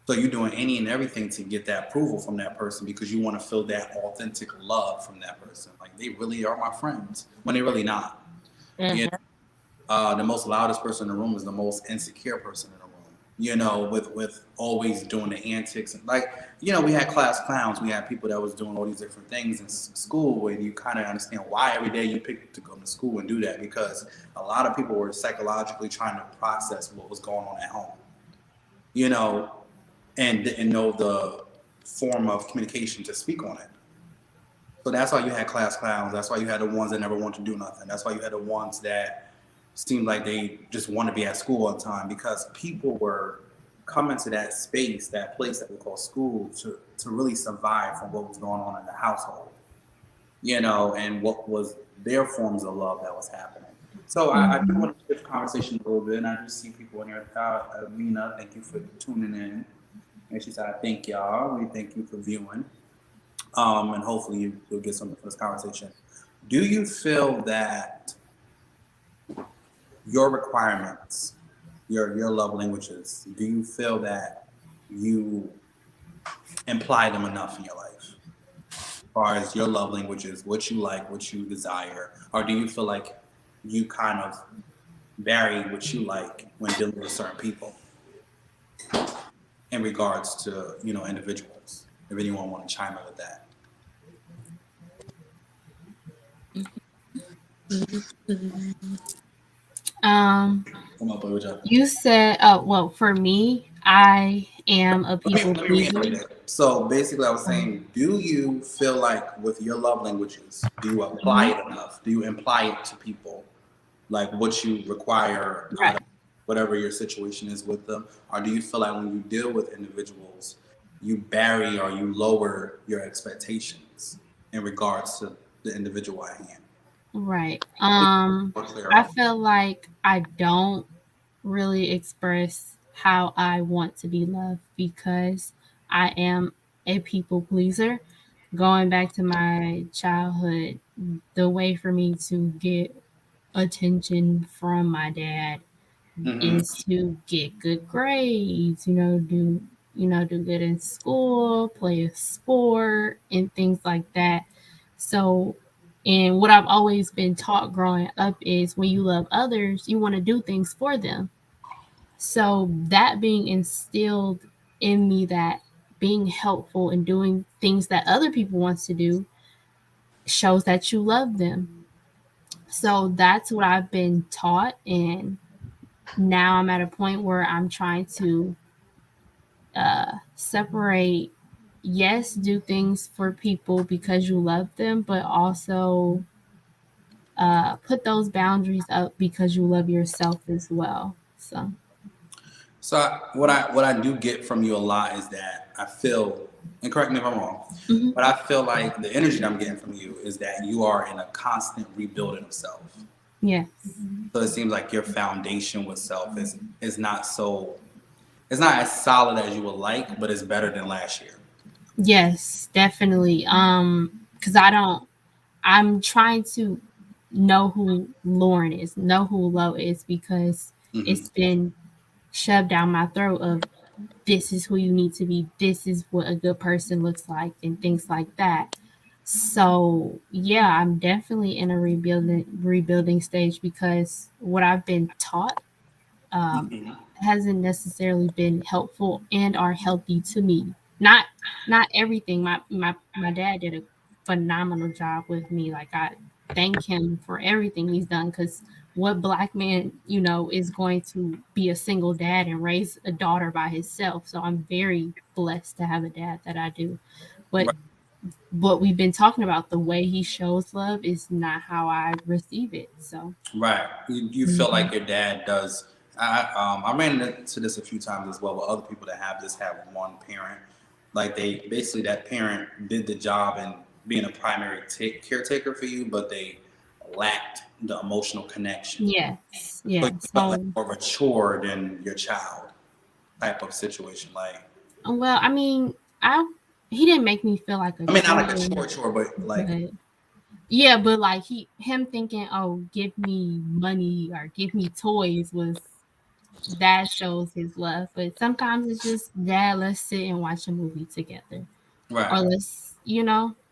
So you're doing any and everything to get that approval from that person because you want to feel that authentic love from that person. Like they really are my friends when they're really not. You Mm-hmm. the most loudest person in the room is the most insecure person in the room. With always doing the antics, and like we had class clowns. We had people that was doing all these different things in school, and you kind of understand why every day you picked to go to school and do that, because a lot of people were psychologically trying to process what was going on at home. You know, and didn't know the form of communication to speak on it. So that's why you had class clowns. That's why you had the ones that never want to do nothing. That's why you had the ones that seemed like they just want to be at school all the time, because people were coming to that space, that place that we call school, to really survive from what was going on in the household, and what was their forms of love that was happening. So I do want to shift the conversation a little bit, and I do see people in here. Mina, thank you for tuning in. And she said, I thank y'all. We thank you for viewing. And hopefully you'll get something for this conversation. Do you feel that your requirements, your love languages, do you feel that you imply them enough in your life? As far as your love languages, what you like, what you desire, or do you feel like you kind of vary what you like when dealing with certain people in regards to individuals? If anyone want to chime in with that. Um, Come up with you. you said, oh, well, for me, I am a people Let me pleaser. reiterate it. So basically, I was saying, do you feel like with your love languages, do you apply Mhm. it enough? Do you imply it to people, like what you require out Right. of whatever your situation is with them? Or do you feel like when you deal with individuals, you bury or you lower your expectations in regards to the individual at hand? Right. More clear I on. feel like I don't really express how I want to be loved because I am a people pleaser. Going back to my childhood, the way for me to get attention from my dad Mm-hmm. is to get good grades, do good in school, play a sport and things like that. So, and what I've always been taught growing up is when you love others, you want to do things for them. So, that being instilled in me, that being helpful and doing things that other people wants to do shows that you love them. So that's what I've been taught, and now I'm at a point where I'm trying to separate, yes, do things for people because you love them, but also put those boundaries up because you love yourself as well. So, So what I do get from you a lot is that I feel, and correct me if I'm wrong, mhm. but I feel like the energy that I'm getting from you is that you are in a constant rebuilding of self. Yes, So it seems like your foundation with self is not it's not as solid as you would like, but it's better than last year. yes, definitely. Because I'm trying to know who Lauren is, know who Lo is, because Mm-hmm. it's been shoved down my throat of this is who you need to be, this is what a good person looks like, and things like that. So yeah, I'm definitely in a rebuilding stage because what I've been taught um, Mhm. hasn't necessarily been helpful and are healthy to me. Not not everything. My dad did a phenomenal job with me. Like I thank him for everything he's done because what black man, is going to be a single dad and raise a daughter by himself. So I'm very blessed to have a dad that I do. But Right. what we've been talking about, the way he shows love is not how I receive it. So Right. You feel mhm. like your dad does. I ran into this a few times as well with other people that have one parent. Like they basically that parent did the job in being a primary caretaker for you, but they lacked the emotional connection. Yes, So you yeah. felt like So more of a chore than your child type of situation. Like well, I mean, I he didn't make me feel like a I mean not like a chore, chore, but like but yeah, but like him thinking, oh, give me money or give me toys was that shows his love. But sometimes it's just, dad, let's sit and watch a movie together, or right. let's,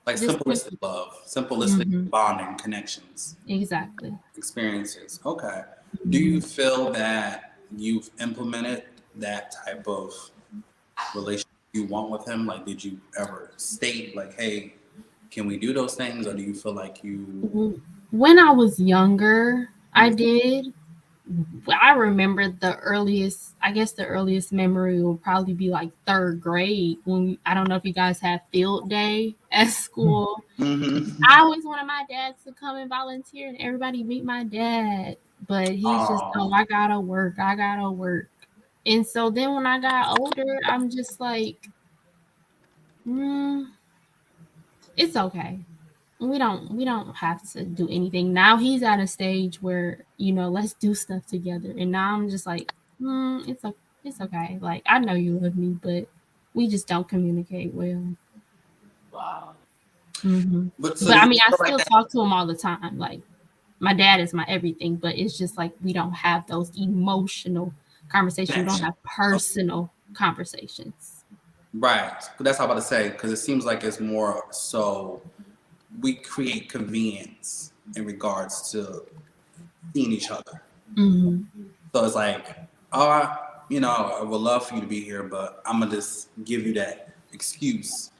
Like just put. simplistic love, simplistic Hmm. bonding connections. Exactly. Experiences. Okay. Do you Mhm. feel that you've implemented that type of relationship you want with him? Like, did you ever state like, "Hey, can we do those things?" Or do you feel like you? When I was younger, I Mhm. did. I remember I guess the earliest memory will probably be like third grade I don't know if you guys have field day at school. I always wanted my dad to come and volunteer and everybody meet my dad. But he's just, oh, Oh, I gotta work. I gotta work. And so then when I got older, I'm just like, mm, it's okay. We don't have to do anything. Now he's at a stage where, let's do stuff together. And now I'm just like, it's okay. Like I know you love me, but we just don't communicate well. Wow. Hmm. but so But do I you mean, I feel like still that? talk to him all the time. Like my dad is my everything, but it's just like we don't have those emotional conversations. We don't Connection? have personal conversations. Right. That's what I'm about to say because it seems like it's more so we create convenience in regards to seeing each other. Hmm. So it's like, oh, I would love for you to be here, but I'm gonna just give you that excuse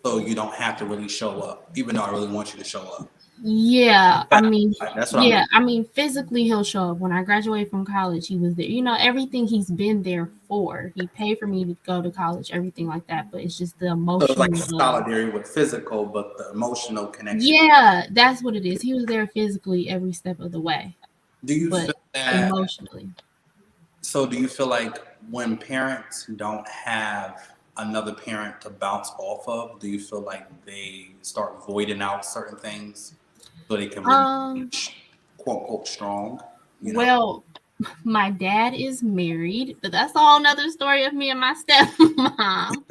so you don't have to really show up, even though I really want you to show up. Yeah, I Yeah, mean, like, that's what I'm yeah, getting. I mean, physically he'll show up. When I graduated from college, he was there. Everything he's been there for. He paid for me to go to college, everything like that. But it's just the So it's like emotional love. solidarity with physical, but the emotional connection. Yeah, that's what it is. He was there physically every step of the way, Do you but feel that? emotionally. So do you feel like when parents don't have another parent to bounce off of, do you feel like they start voiding out certain things so they can remain Um, quote unquote strong? You know. well, my dad is married, but that's a whole nother story of me and my stepmom.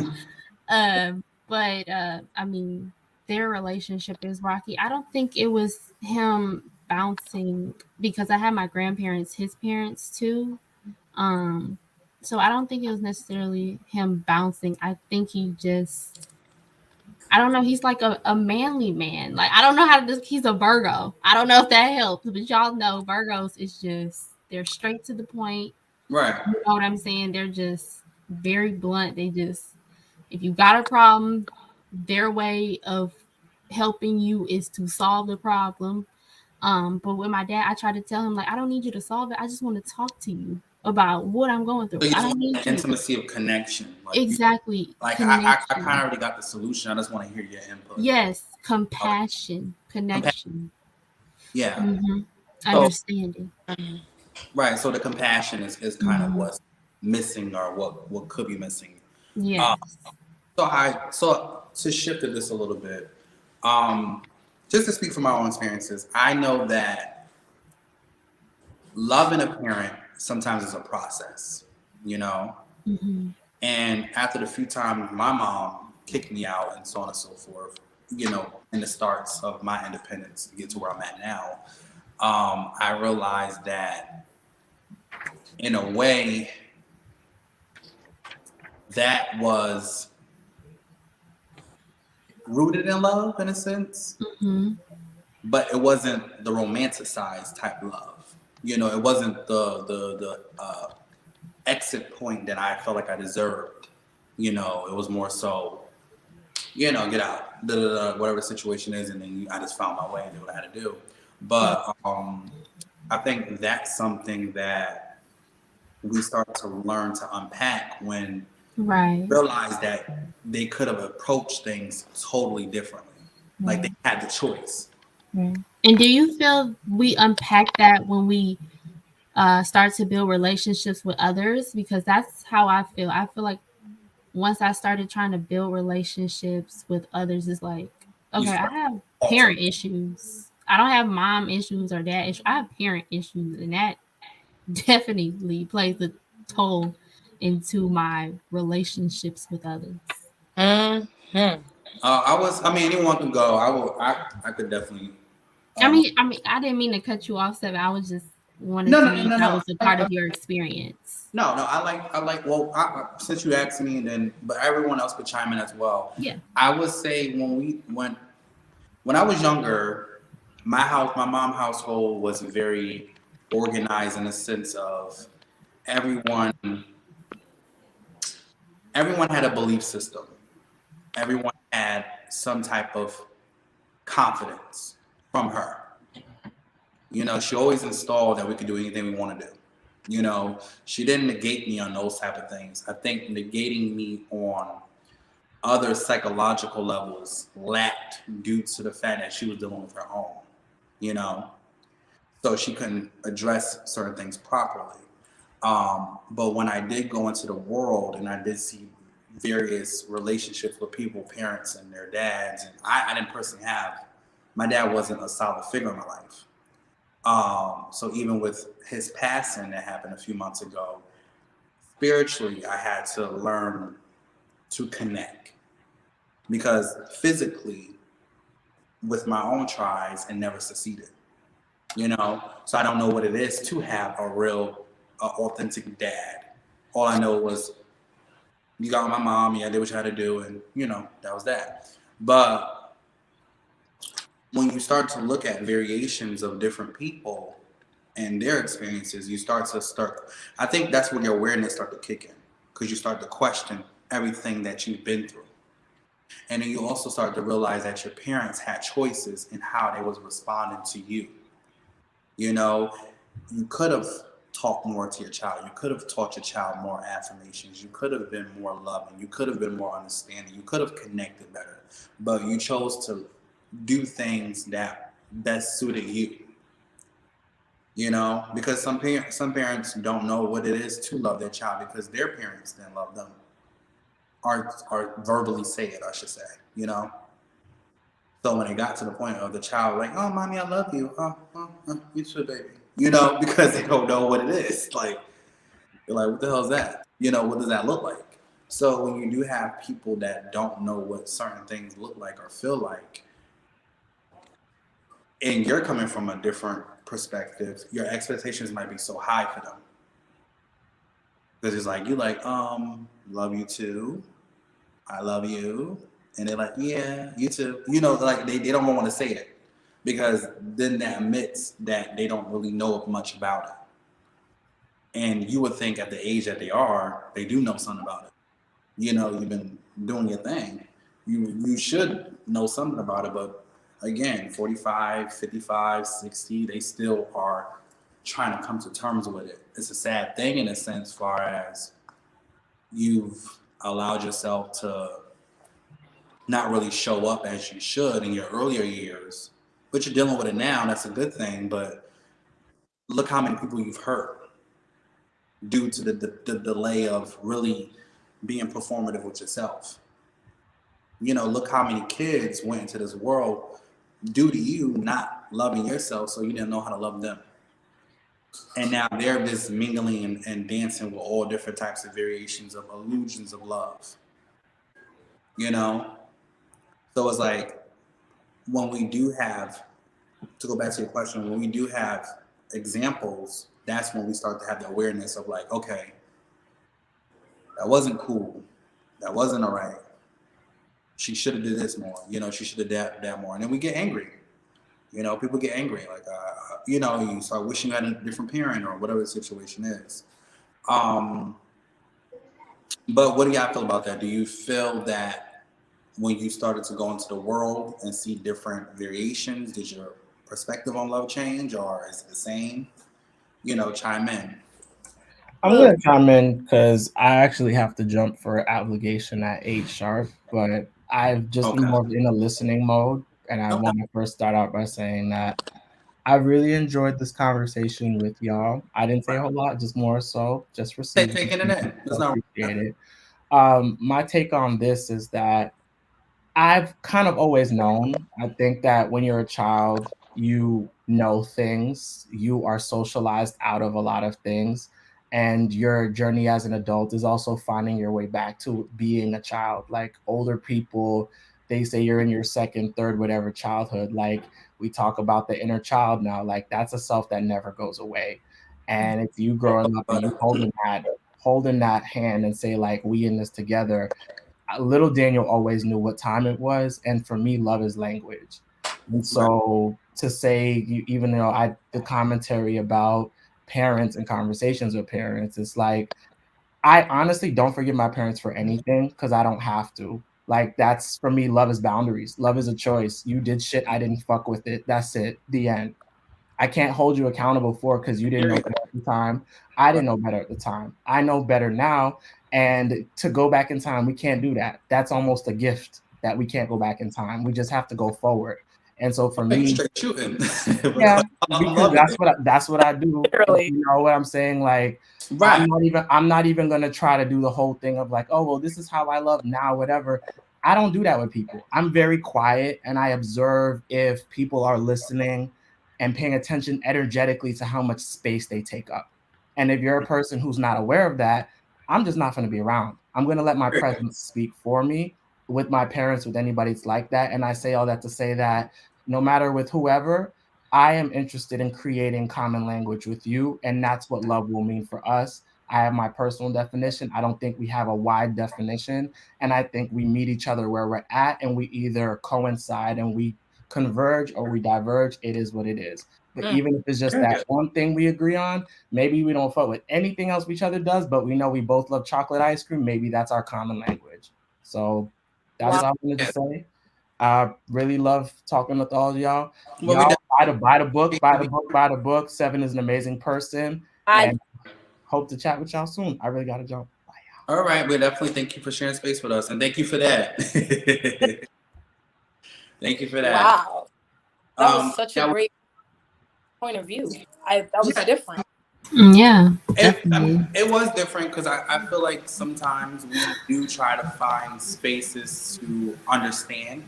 But I mean, their relationship is rocky. I don't think it was him bouncing because I had my grandparents, his parents too. Um, so I don't think it was necessarily him bouncing. I think he just, I don't know. He's like a manly man. Like I don't know how to. He's a Virgo. I don't know if that helps, but y'all know Virgos is just, they're straight to the point. Right. You know what I'm saying? They're just very blunt. They just, if you got a problem, their way of helping you is to solve the problem. But with my dad, I try to tell him, like, I don't need you to solve it. I just want to talk to you about what I'm going So through. you I just don't want need that you. intimacy of connection. Exactly. Like I kind of Connection. already got the solution. I just want to hear your input. Yes. Okay. Compassion. Connection. Yeah. Hmm. So Understanding. right. So the compassion is kind of Hmm. what's missing or what could be missing. Uh, Yes. so to shift to this a little bit, um, just to speak from my own experiences, I know that loving a parent sometimes is a process, you know. Hmm. And after the few times my mom kicked me out and so on and so forth, in the starts of my independence to get to where I'm at now, I realized that in a way that was rooted in love in a sense, Hmm. but it wasn't the romanticized type love. You know, it wasn't the exit point that I felt like I deserved. You know, it was more so, you know, get out, whatever the situation is, and then I just found my way and did what I had to do. But I think that's something that we start to learn to unpack when Right. realize that they could have approached things totally differently. Like they Right. had the choice. Right. And do you feel we unpack that when we start to build relationships with others? Because that's how I feel. I feel like once I started trying to build relationships with others, it's like, You okay, I start have altering. parent issues. I don't have mom issues or dad issues. I have parent issues, and that definitely plays a toll into my relationships with others. Mm-hmm. I mean, anyone can go. I could definitely. Um, I didn't mean to cut you off, Seven. I was just wanted no, to no, know no, if no, that no. was a part of your experience. No. I like. Well, since you asked me, then but everyone else could chime in as well. Yeah. I would say when I was younger, my mom household was very organized in the sense of everyone everyone had a belief system. Everyone had some type of confidence from her. You know, she always installed that we could do anything we want to do. You know, she didn't negate me on those type of things. I think negating me on other psychological levels lacked due to the fact that she was dealing with her own. You know, so she couldn't address certain things properly. But when I did go into the world and I did see various relationships with people, parents and their dads, and I didn't personally have, my dad wasn't a solid figure in my life. So even with his passing that happened a few months ago, spiritually, I had to learn to connect because physically, with my own tries, and never succeeded. You know, so I don't know what it is to have a real, authentic dad. All I know was you got my mom, yeah, I did what you had to do, and you know that was that. But when you start to look at variations of different people and their experiences, you start. I think that's when your awareness start to kick in because you start to question everything that you've been through, and then you also start to realize that your parents had choices in how they was responding to you. You know, you could have talked more to your child. You could have taught your child more affirmations. You could have been more loving. You could have been more understanding. You could have connected better. But you chose to do things that best suited you. You know, because some parents don't know what it is to love their child because their parents didn't love them, or verbally say it, I should say. You know, so when it got to the point of the child like, oh, mommy, I love you. You too, baby. You know, because they don't know what it is. Like, you're like, what the hell is that? You know, what does that look like? So when you do have people that don't know what certain things look like or feel like, and you're coming from a different perspective, your expectations might be so high for them. Because it's like, you like, love you too. I love you. And they're like, yeah, you too. You know, like they don't want to say it because then that admits that they don't really know much about it. And you would think at the age that they are, they do know something about it. You know, you've been doing your thing. You should know something about it. But again, 45, 55, 60, they still are trying to come to terms with it. It's a sad thing in a sense, far as you've allowed yourself to not really show up as you should in your earlier years, but you're dealing with it now. That's a good thing. But look how many people you've hurt due to the delay of really being performative with yourself. You know, look how many kids went into this world due to you not loving yourself, so you didn't know how to love them. And now they're just mingling and dancing with all different types of variations of illusions of love. You know? So it's like when we do have, to go back to your question, when we do have examples, that's when we start to have the awareness of like, okay, that wasn't cool. That wasn't all right. she should have did this more. She should have done that more. And then we get angry. People get angry. Like, you start wishing you had a different parent or whatever the situation is. Um, but what do y'all feel about that? Do you feel that when you started to go into the world and see different variations, did your perspective on love change, or is it the same? Chime in. I'm gonna chime in because I actually have to jump for obligation at 8 sharp, but I've just been Okay. more in a listening mode, and I Okay. want to first start out by saying that I really enjoyed this conversation with y'all. I didn't say a whole lot, just more so just receiving. Taking it in. It's I not. appreciate it. My take on this is that I've kind of always known. I think that when you're a child, you know things, you are socialized out of a lot of things, and your journey as an adult is also finding your way back to being a child. Like older people, they say you're in your second, third, whatever childhood. Like we talk about the inner child now, like that's a self that never goes away. And it's you growing up and you holding that hand and say like we in this together. Little Daniel always knew what time it was, and for me, love is language. And Right. so to say, even though the commentary about parents and conversations with parents, it's like I honestly don't forgive my parents for anything because I don't have to. Like that's for me, love is boundaries. Love is a choice. You did shit, I didn't fuck with it. That's it. The end. I can't hold you accountable for because you didn't know better at the time. I didn't know better at the time. I know better now. And to go back in time, we can't do that. That's almost a gift that we can't go back in time. We just have to go forward. And so for me, Straight shooting. yeah, I'm because loving it. that's what I do. Literally. You know what I'm saying? Like Right. I'm not even gonna try to do the whole thing of like, oh well, this is how I love now, whatever. I don't do that with people. I'm very quiet and I observe if people are listening and paying attention energetically to how much space they take up. And if you're a person who's not aware of that, I'm just not gonna be around. I'm gonna let my presence speak for me with my parents, with anybody it's like that. And I say all that to say that no matter with whoever, I am interested in creating common language with you, and that's what love will mean for us. I have my personal definition. I don't think we have a wide definition, and I think we meet each other where we're at, and we either coincide and we converge or we diverge. It is what it is. But even if it's just that one thing we agree on, maybe we don't fuck with anything else each other does, but we know we both love chocolate ice cream. Maybe that's our common language. So that's all I wanted to say. I really love talking with all of y'all. Well, we Y'all buy the book, buy the book, buy the book. Seven is an amazing person. And hope to chat with y'all soon. I really gotta jump. Bye, y'all. All right, we definitely thank you for sharing space with us, and thank you for that. Thank you for that. Wow, that was such a great point of view. That was different. Yeah, definitely. It was different because I feel like sometimes we do try to find spaces to understand.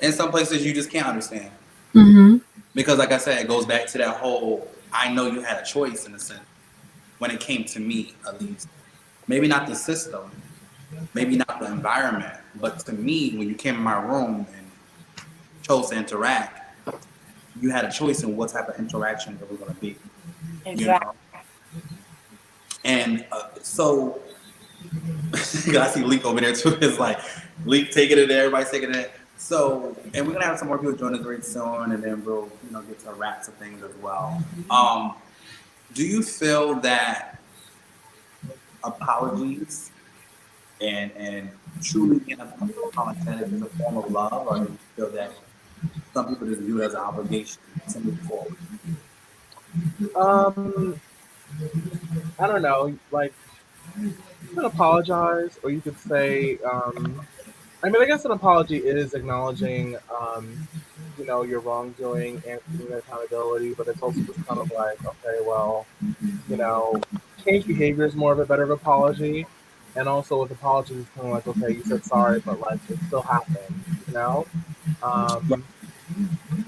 In some places, you just can't understand. Mm-hmm. Because, like I said, it goes back to that whole I know you had a choice in a sense when it came to me, at least. Maybe not the system, maybe not the environment, but to me, when you came in my room and chose to interact, you had a choice in what type of interaction it was going to be. Exactly. And so, I see Leak over there too. It's like Leak taking it there, everybody's taking it. So, and we're gonna have some more people join us very soon, and then we'll get to wrap some things as well. Do you feel that apologies and truly being apologetic is a form of love, or do you feel that some people just view it as an obligation to move forward? I don't know. Like, you can apologize, or you could say, I mean, I guess an apology is acknowledging, your wrongdoing and taking accountability, but it's also just kind of like, okay, well, you know, change behavior is more of a better apology. And also with apologies, it's kind of like, okay, you said sorry, but like it still happened.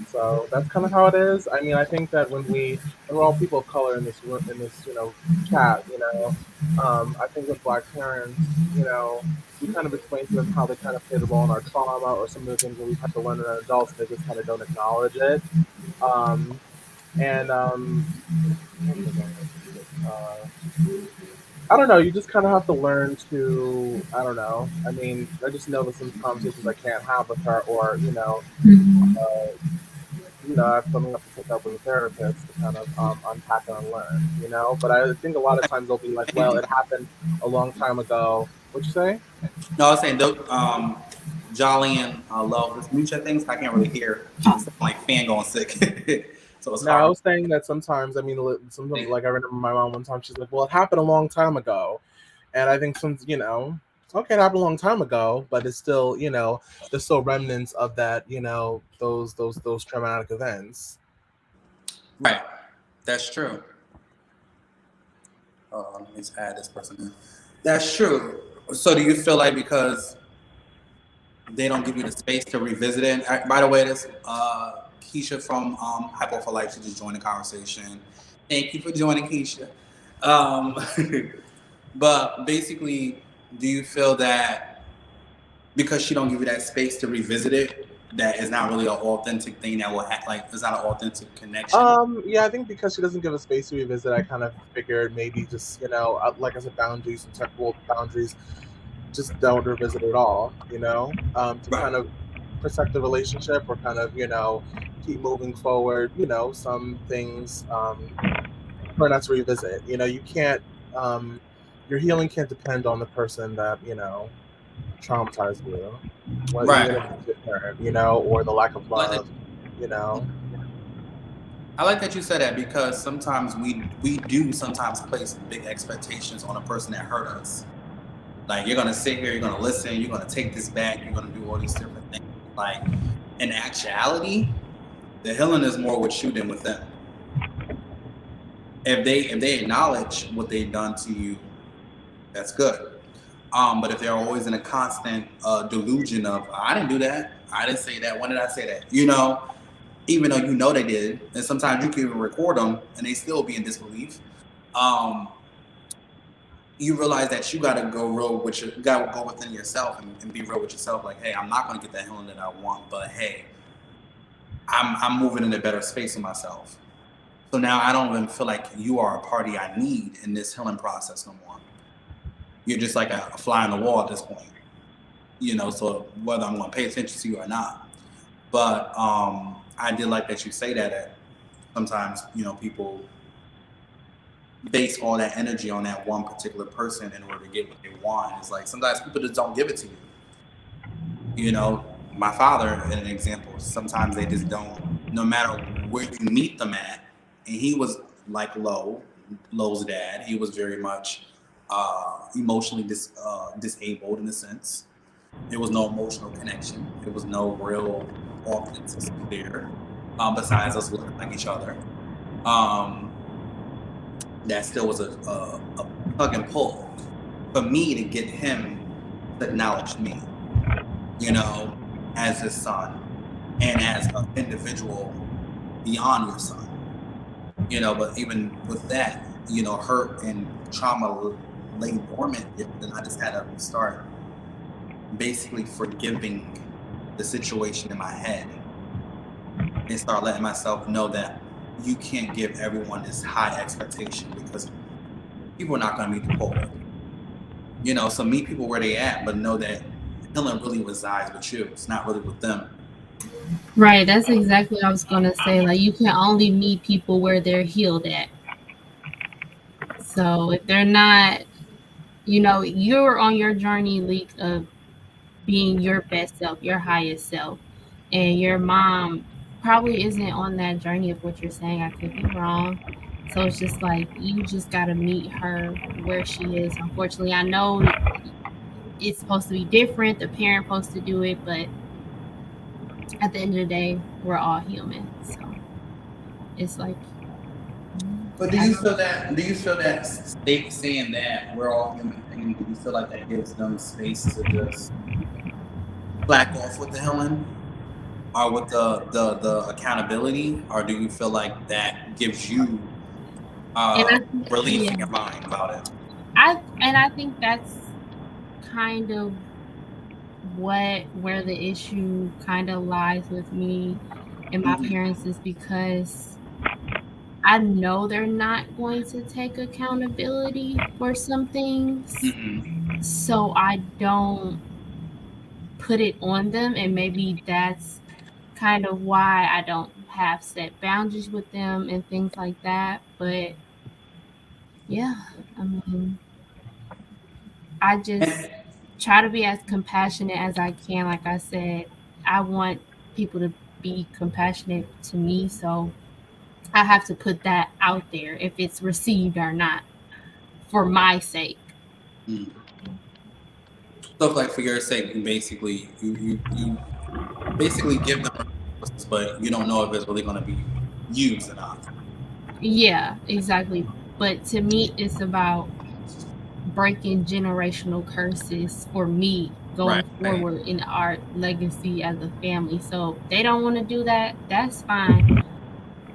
So that's kind of how it is. I mean, I think that when we're all people of color in this room, in this, chat, I think with Black parents, we kind of explain to them how they kind of played a role in our trauma or some of the things that we've had to learn as adults. They just kind of don't acknowledge it. And I don't know. You just kind of have to learn to. I don't know. I mean, I just know that some conversations I can't have with her, or Mhm. I have something I have to take up with a therapist to kind of unpack and unlearn. But I think a lot of times they'll be like, "Well, it happened a long time ago." What you say? No, I was saying, Jolly and Love, just mutual things. I can't really hear. It's like fan going sick, so it's No, I hard. was saying that sometimes. I mean, sometimes like I remember my mom one time. She's like, "Well, it happened a long time ago," and I think okay, it happened a long time ago, but it's still, there's still remnants of that, those traumatic events. Right, that's true. Let me just add this person in. That's true. So, do you feel like because they don't give you the space to revisit it? By the way, this Keisha from Hypo for Life. She just joined the conversation. Thank you for joining, Keisha. Um, but basically, do you feel that because she don't give you that space to revisit it, that is not really an authentic thing that will act like it's not an authentic connection? Yeah, I think because she doesn't give a space to revisit, I kind of figured maybe just, like I said, boundaries and technical boundaries, just don't revisit at all, to Right. kind of protect the relationship or kind of, keep moving forward. Some things, try not to revisit. You can't, your healing can't depend on the person that, traumatized you. Well, even if Right. it's your parent, or the lack of I like that. love, you know. I like that you said that because sometimes we do sometimes place big expectations on a person that hurt us. Like you're gonna sit here, you're gonna listen, you're gonna take this back, you're gonna do all these different things. Like in actuality, the healing is more with you than with them. If they acknowledge what they've done to you, that's good. But if they're always in a constant delusion of I didn't do that, I didn't say that, when did I say that? Even though you know they did, and sometimes you can even record them and they still be in disbelief. Um, you realize that you gotta go real with you gotta go within yourself and be real with yourself. Like, hey, I'm not gonna get that healing that I want, but hey, I'm moving in a better space of myself. So now I don't even feel like you are a party I need in this healing process no more. You're just like a fly on the wall at this point. So whether I'm gonna pay attention to you or not. But I did like that you say that sometimes, people base all that energy on that one particular person in order to get what they want. It's like sometimes people just don't give it to you. My father, in an example, sometimes they just don't, no matter where you meet them at. And he was like Lowe's dad. He was very much emotionally disabled in a sense. There was no emotional connection. There was no real authenticity there, besides us looking like each other. Um, that still was a tug and pull for me to get him to acknowledge me, you know, as his son and as an individual beyond your son. But even with that, hurt and trauma lay dormant, then I just had to start basically forgiving the situation in my head and start letting myself know that you can't give everyone this high expectation because people are not going to meet the quota. So meet people where they at, but know that healing really resides with you. It's not really with them. Right, that's exactly what I was gonna say. Like you can only meet people where they're healed at. So if they're not, you're on your journey, Leak, of being your best self, your highest self, and your mom probably isn't on that journey of what you're saying. I could be wrong. So it's just like you just gotta meet her where she is. Unfortunately, I know it's supposed to be different. The parent supposed to do it, but at the end of the day, we're all human. So it's like But do you feel that? Do you feel that saying that we're all human thing? Do you feel like that gives them space to just slack off with the healing, or with the accountability, or do you feel like that gives you and I relief yeah. in your mind about it? I think that's kind of where the issue kind of lies with me and my Mm-hmm. parents is because I know they're not going to take accountability for some things, Mm-hmm. so I don't put it on them, and maybe that's kind of why I don't have set boundaries with them and things like that. But yeah, I mean, I just try to be as compassionate as I can. Like I said, I want people to be compassionate to me, so I have to put that out there if it's received or not for my sake. Mm. So, like for your sake, basically, you basically give them resources, but you don't know if it's really going to be used or not. Yeah, exactly. But to me, it's about breaking generational curses for me Right. going forward in our legacy as a family. So they don't want to do that. That's fine.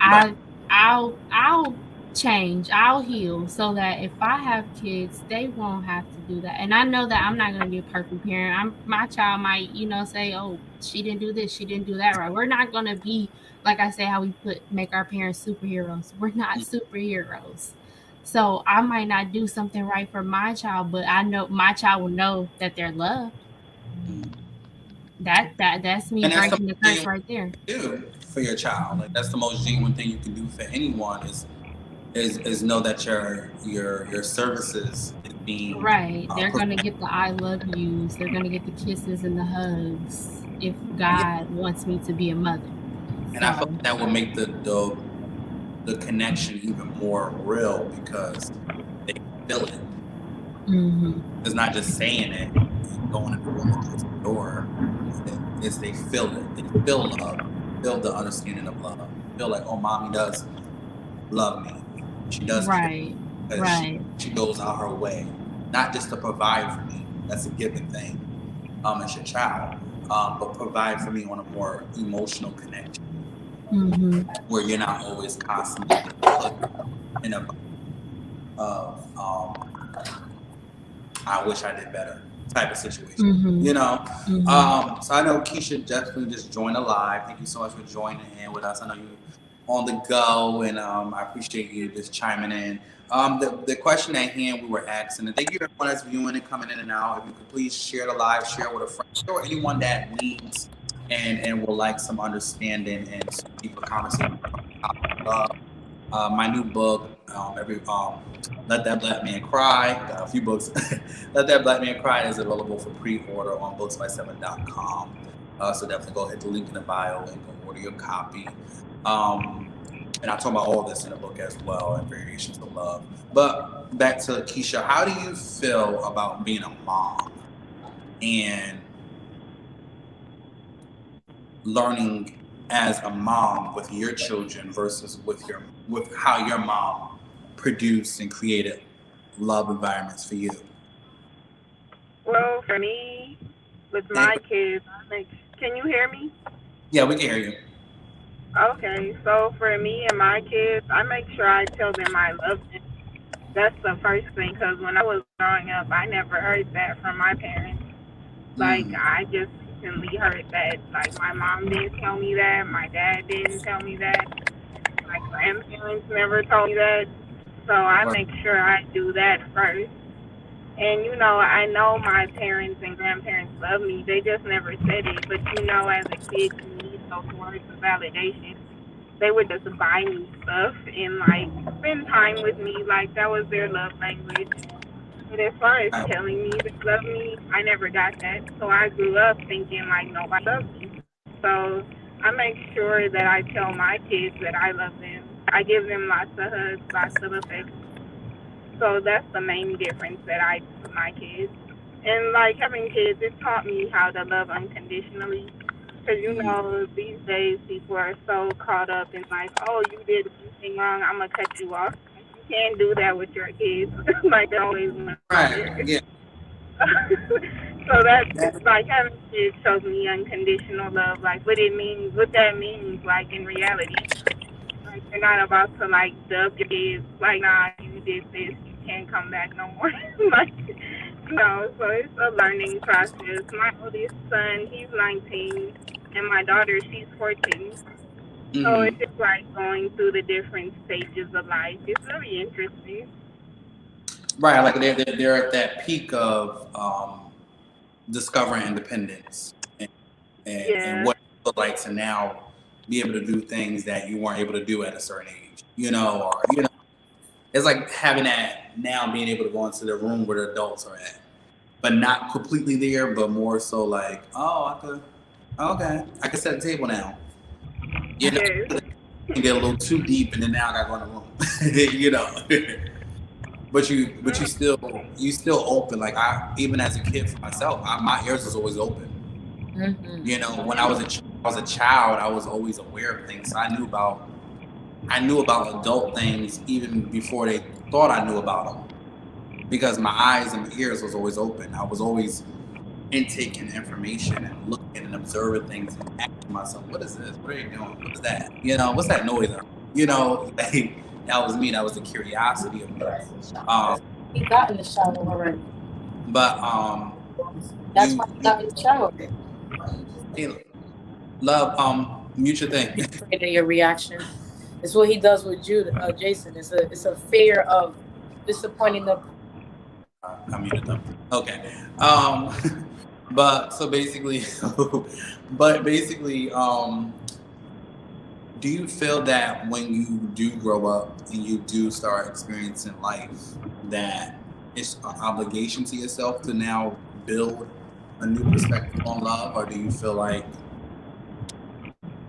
Right. I'll change. I'll heal so that if I have kids, they won't have to do that. And I know that I'm not going to be a perfect parent. My child might, say, "Oh, she didn't do this, she didn't do that right." We're not going to be like I say how we make our parents superheroes. We're not superheroes. So I might not do something right for my child, but I know my child will know that they're loved. Mm. That's me And that's the breaking the most curse genuine right there. thing to do for your child. Like that's the most genuine thing you can do for anyone is know that your services is being Right. They're pro- going to get the I love yous. They're going to get the kisses and the hugs if yeah. God wants me to be a mother. And I feel So, like that will make the connection even more real because they feel it. hmm It's not just saying it and going in the room and closing the door. It's they feel it. They feel love, feel the understanding of love. Feel like, oh, mommy does love me. She does care right. because Right. she goes out her way, not just to provide for me. That's a given thing. As your child, but provide for me on a more emotional connection hmm where you're not always constantly being put in a box of I wish I did better type of situation. hmm You know, hmm so I know Keisha definitely just joined the live. Thank you so much for joining in with us. I know you on the go, and I appreciate you just chiming in. The question at hand we were asking, and thank you everyone that's viewing and coming in and out. If you could please share the live, share with a friend, or anyone that needs and would like some understanding and some deeper conversation. My new book, Let That Black Man Cry. Got a few books. Let That Black Man Cry is available for pre-order on booksby7.com. So definitely go hit the link in the bio and go order your copy. And I talk about all this in the book as well, and variations of love. But back to Keisha, how do you feel about being a mom and learning as a mom with your children versus with how your mom produced and created love environments for you? Well, for me, with And, my kids, can you hear me? yeah, we can hear you. Okay, so for me and my kids, I make sure I tell them I love them. That's the first thing, because when I was growing up, I never heard that from my parents. Like, Mm, I just recently heard that. Like, my mom didn't tell me that, my dad didn't tell me that, my grandparents never told me that. So I right. make sure I do that first. And I know my parents and grandparents love me. They just never said it. But as a kid, you need those words of validation. They would just buy me stuff and like spend time with me. Like that was their love language. But as far as Right. telling me they love me, I never got that. So I grew up thinking like nobody loves me. So I make sure that I tell my kids that I love them. I give them lots of hugs, lots of affection. So that's the main difference that I do with my kids. And like having kids, it taught me how to love unconditionally. Because Mm, these days people are so caught up in like, oh, you did anything wrong, I'm gonna cut you off. You can't do that with your kids. Like they always want right. more. Yeah. So that's like having kids shows me unconditional love, like what that means, like in reality. Like you're not about to like dub your kids like, nah, you did this, you can't come back no more. Like no, so it's a learning process. My oldest son, he's 19, and my daughter, she's 14. So it's just like going through the different stages of life. It's really interesting. Right, like they're at that peak of discovering independence and Yeah. what it looked like to now be able to do things that you weren't able to do at a certain age, or it's like having that now being able to go into the room where the adults are at, but not completely there, but more so like, okay, I can set the table now, Yes. and get a little too deep, and then now I got to go in the room, But you still open. Like even as a kid for myself, my ears was always open. When I was a child, I was always aware of things. So I knew about adult things even before they thought I knew about them, because my eyes and my ears was always open. I was always intaking information and looking and observing things and asking myself, "What is this? What are you doing? What is that? What's that noise?" Like, that was me. That was the curiosity of me. He got in the shower already. But That's why he got in the shower. Love, mute your thing. Afraid of your reaction. It's what he does with Jason. It's a fear of disappointing the. I muted them. Okay. But so basically, do you feel that when you do grow up and you do start experiencing life, that it's an obligation to yourself to now build a new perspective on love, or do you feel like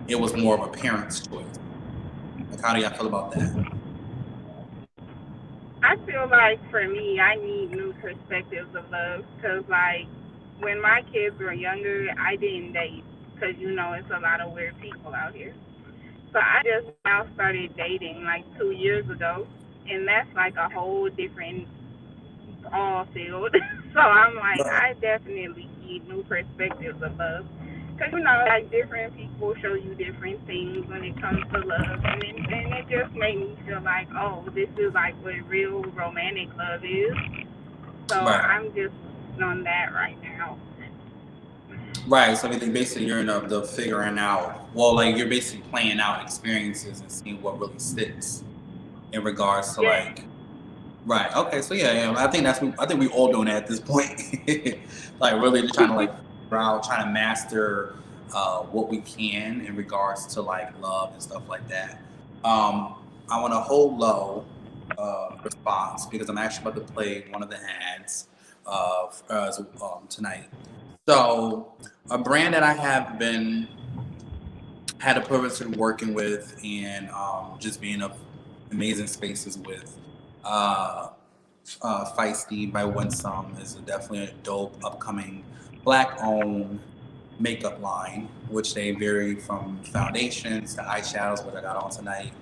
it was more of a parent's choice? Like, how do y'all feel about that? I feel like for me, I need new perspectives of love because, like, when my kids were younger, I didn't date because, it's a lot of weird people out here. So I just now started dating like 2 years ago, and that's like a whole different ball field. So I'm like, I definitely need new perspectives of love. Because, like different people show you different things when it comes to love. And it just made me feel like, oh, this is like what real romantic love is. So I'm just on that right now. Right. So basically you're in the figuring out. Well, like you're basically playing out experiences and seeing what really sticks in regards to like. Right. Okay. So yeah. I think we all doing that at this point. Like really just trying to like figure out, trying to master what we can in regards to like love and stuff like that. I want to hold low response because I'm actually about to play one of the ads tonight. So a brand that I have had a privilege of working with and just being in amazing spaces with. Feisty by Winsome is definitely a dope upcoming Black-owned makeup line, which they vary from foundations to eyeshadows, what I got on tonight,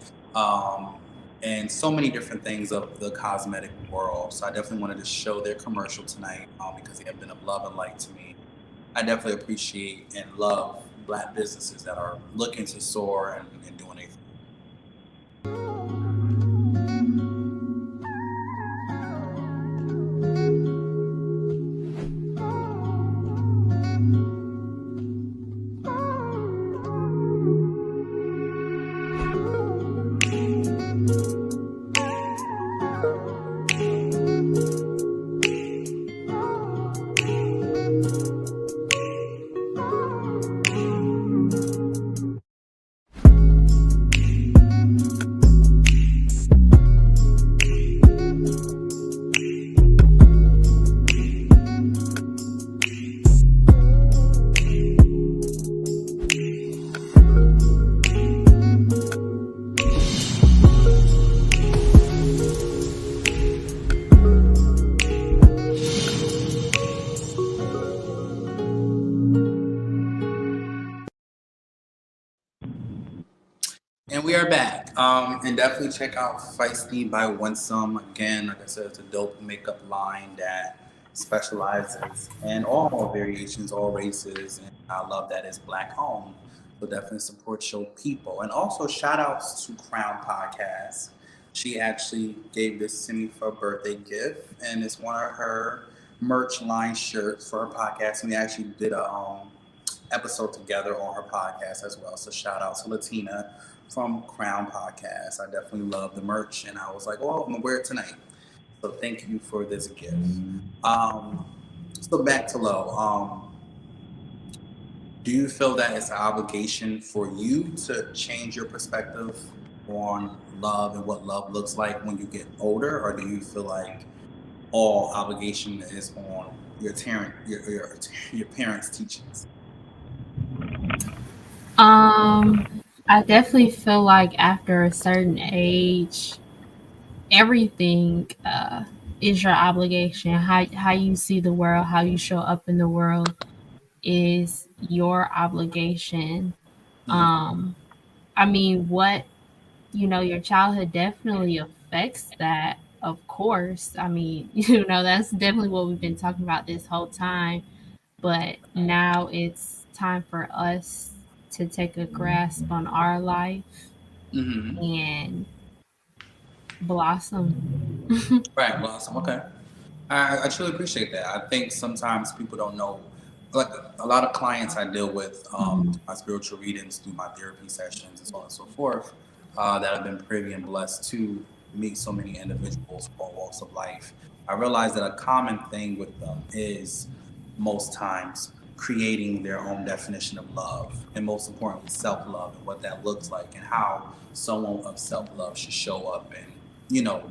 and so many different things of the cosmetic world. So I definitely wanted to show their commercial tonight because they have been of love and light to me. I definitely appreciate and love Black businesses that are looking to soar and doing anything. And we are back. And definitely check out Feisty by Winsome. Again, like I said, it's a dope makeup line that specializes in all variations, all races. And I love that it's Black owned. So definitely support your people. And also shout outs to Crown Podcast. She actually gave this to me for a birthday gift. And it's one of her merch line shirts for her podcast. And we actually did a episode together on her podcast as well. So shout out to Latina from Crown Podcast. I definitely love the merch, and I was like, oh, I'm gonna wear it tonight. So thank you for this gift. So back to Lo. Do you feel that it's an obligation for you to change your perspective on love and what love looks like when you get older, or do you feel like all obligation is on your parents' teachings? I definitely feel like after a certain age, everything is your obligation. How you see the world, how you show up in the world is your obligation. Um, I mean, what your childhood definitely affects that, of course. I mean, that's definitely what we've been talking about this whole time. But now it's time for us to take a grasp on our life and blossom. Right, blossom. Okay. I truly appreciate that. I think sometimes people don't know, like a lot of clients I deal with, my spiritual readings, through my therapy sessions, and so on and so forth, that have been privy and blessed to meet so many individuals from all walks of life. I realize that a common thing with them is most times creating their own definition of love, and most importantly, self-love, and what that looks like, and how someone of self-love should show up and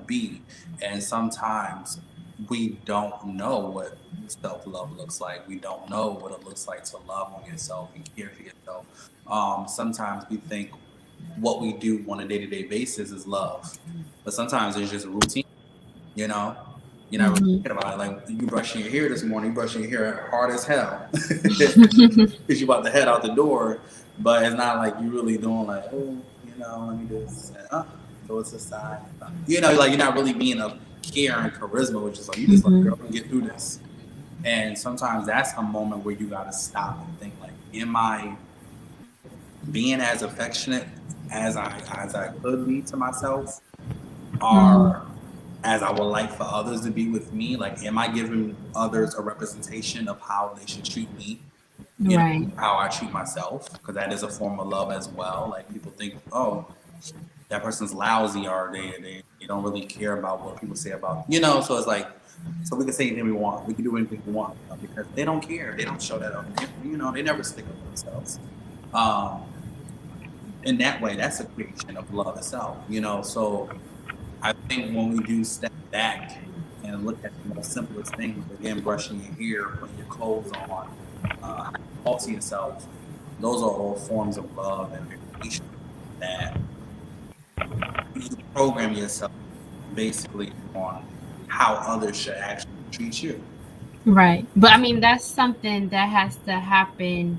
be. And sometimes we don't know what self-love looks like. We don't know what it looks like to love on yourself and care for yourself. Sometimes we think what we do on a day-to-day basis is love, but sometimes it's just a routine. You're not really thinking about it. Like, you brushing your hair this morning, you brushing your hair hard as hell because you're about to head out the door, but it's not like you really doing like, oh, let me just go to the side. Like, you're not really being a care and charisma, which is like, you just like, girl, get through this. And sometimes that's a moment where you got to stop and think, like, am I being as affectionate as I could be to myself, or as I would like for others to be with me? Like, am I giving others a representation of how they should treat me? Right. How I treat myself, because that is a form of love as well. Like, people think, oh, that person's lousy, or they don't really care about what people say about, so it's like, so we can say anything we want, we can do anything we want, because they don't care, they don't show that up, they never stick up for themselves. In that way, that's a creation of love itself, so I think when we do step back and look at the most simplest things, again, brushing your hair, putting your clothes on, talk to yourself, those are all forms of love and creation that you program yourself basically on how others should actually treat you. Right. But I mean, that's something that has to happen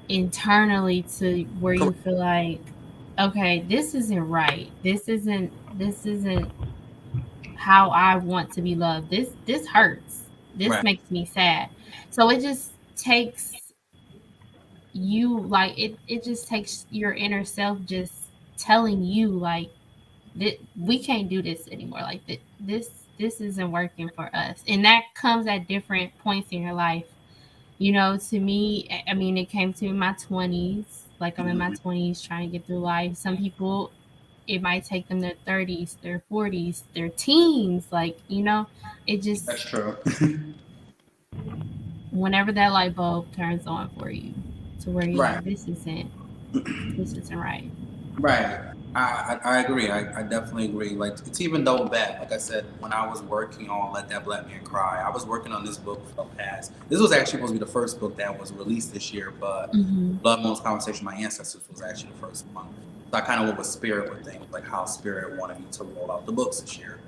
internally to where you feel like, okay, this isn't right. This isn't how I want to be loved. This hurts. This makes me sad. So it just takes you, like, it just takes your inner self just telling you, like, we can't do this anymore. Like, this isn't working for us. And that comes at different points in your life. To me, I mean, it came to me in my 20s. Like, I'm in my 20s trying to get through life. Some people, it might take them their 30s, their 40s, their teens. Like, it just, that's true. Whenever that light bulb turns on for you, to where you're like, this isn't right. Right. I agree. I definitely agree. Like, it's even double back. Like I said, when I was working on Let That Black Man Cry, I was working on this book for the past. This was actually supposed to be the first book that was released this year, but Blood Moon's Conversation with My Ancestors was actually the first one. So I kind of went with Spirit with things, like how Spirit wanted me to roll out the books this year.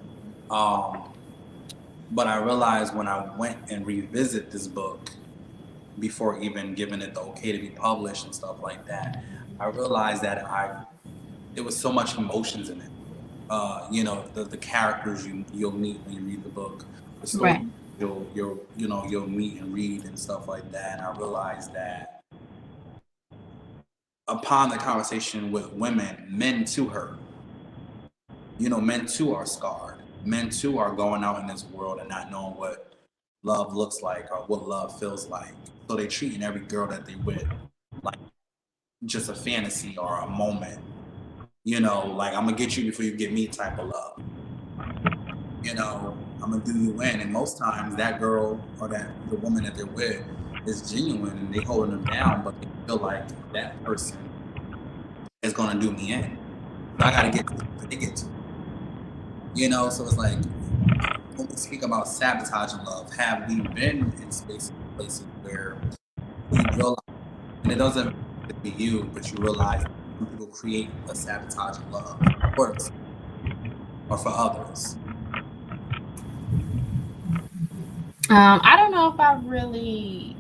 But I realized when I went and revisit this book, before even giving it the okay to be published and stuff like that, I realized that there was so much emotions in it. The characters you'll meet when you read the book, the story you'll meet and read and stuff like that. And I realized that upon the conversation with women, men too hurt. Men too are scarred. Men too are going out in this world and not knowing what love looks like or what love feels like. So they treating every girl that they with like just a fantasy or a moment. You know, like I'm gonna get you before you get me type of love. You know, I'm gonna do you in, and most times that girl or the woman that they're with is genuine and they holding them down, but they feel like that person is gonna do me in. So I gotta get to where they get to. You know, so it's like when we speak about sabotaging love, have we been in spaces and places where you realize, and it doesn't have to be you, but you realize when people create a sabotaging love for us or for others. I don't know if I've really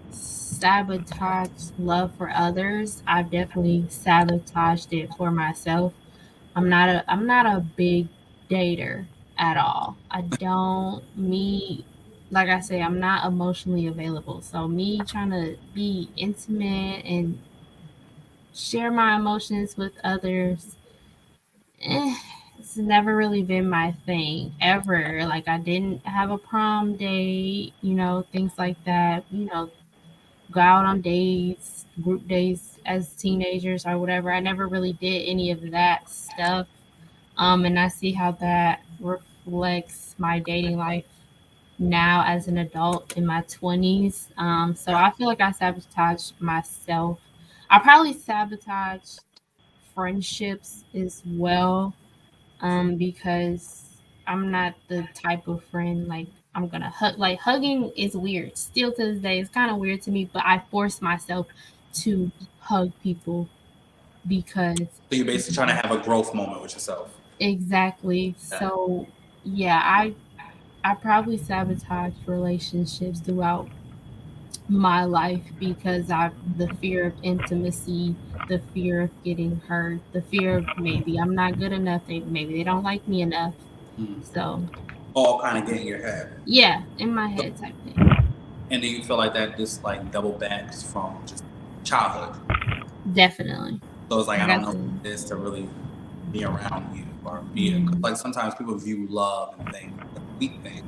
sabotaged love for others. I've definitely sabotaged it for myself. I'm not a big dater at all. I don't me like I say, I'm not emotionally available. So me trying to be intimate and share my emotions with others, it's never really been my thing ever. Like I didn't have a prom date, things like that. Go out on dates, group dates as teenagers or whatever. I never really did any of that stuff. And I see how that reflects my dating life now as an adult in my 20s. So I feel like I sabotaged myself. I probably sabotaged friendships as well, because I'm not the type of friend like I'm gonna hug. Like hugging is weird. Still to this day, it's kind of weird to me. But I force myself to hug people because So you're basically trying to have a growth moment with yourself. exactly. Yeah. So yeah, I probably sabotaged relationships throughout my life because I the fear of intimacy, the fear of getting hurt, the fear of maybe I'm not good enough, maybe they don't like me enough. So All kind of get in your head. yeah, in my head type thing. And do you feel like that just like double backs from just childhood? Definitely. So it's like I don't know Definitely. what it is to really be around you or be a, like sometimes people view love and things like a sweet thing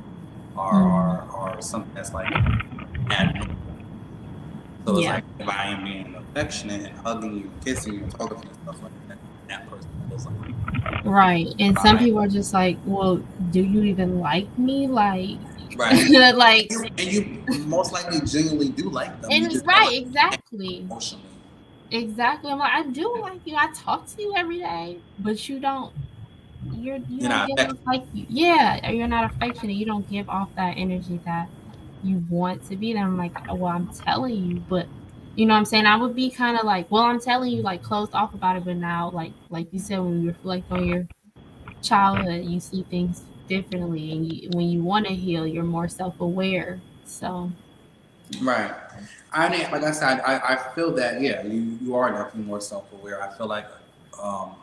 or something that's like abnormal. So it's Yeah. like if I am being affectionate and hugging you, kissing you, and talking to you and stuff like that, that person feels like Right. And some right. people are just like, well, do you even like me? Like Right. like And you most likely genuinely do like them. You and just don't right, like exactly. emotionally. Exactly. I'm like, I do like you. I talk to you every day, but you don't you You're don't not give off affectionate. like yeah, you're not affectionate. You don't give off that energy that you want to be. Then I'm like, well, I'm telling you, but you know what I'm saying? I would be kind of like, well, I'm telling you, like closed off about it, but now, like you said, when you reflect on your childhood, you see things differently, and when you want to heal, you're more self-aware. So Right. I mean, like I said, I feel that yeah, you are definitely more self aware. I feel like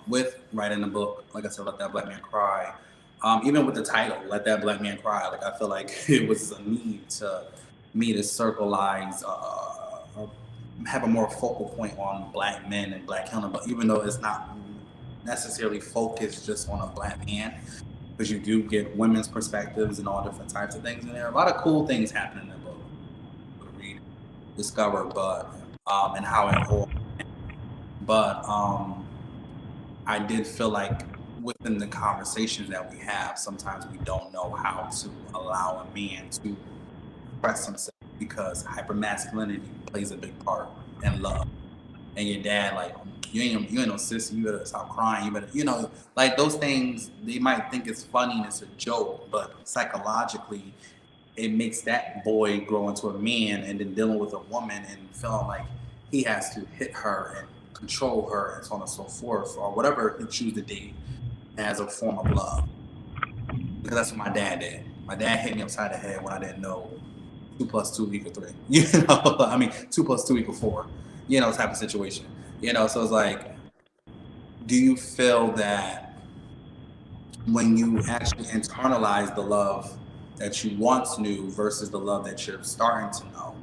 with writing the book, like I said, Let That Black Man Cry, even with the title, Let That Black Man Cry, like I feel like it was a need to me to circleize or have a more focal point on black men and black healing, but even though it's not necessarily focused just on a black man, because you do get women's perspectives and all different types of things in there. A lot of cool things happen in the book. Read, discover, but and how it all. But I did feel like within the conversations that we have, sometimes we don't know how to allow a man to express himself because hypermasculinity plays a big part in love. And your dad, like, you ain't no sissy, you better stop crying, you better, like those things, they might think it's funny and it's a joke, but psychologically, it makes that boy grow into a man and then dealing with a woman and feeling like he has to hit her and control her and so on and so forth, or whatever he chooses to date as a form of love. Because that's what my dad did. My dad hit me upside the head when I didn't know 2 plus 2 equal 3. I mean 2 plus 2 equal 4. Type of situation. So it's like, do you feel that when you actually internalize the love that you once knew versus the love that you're starting to know,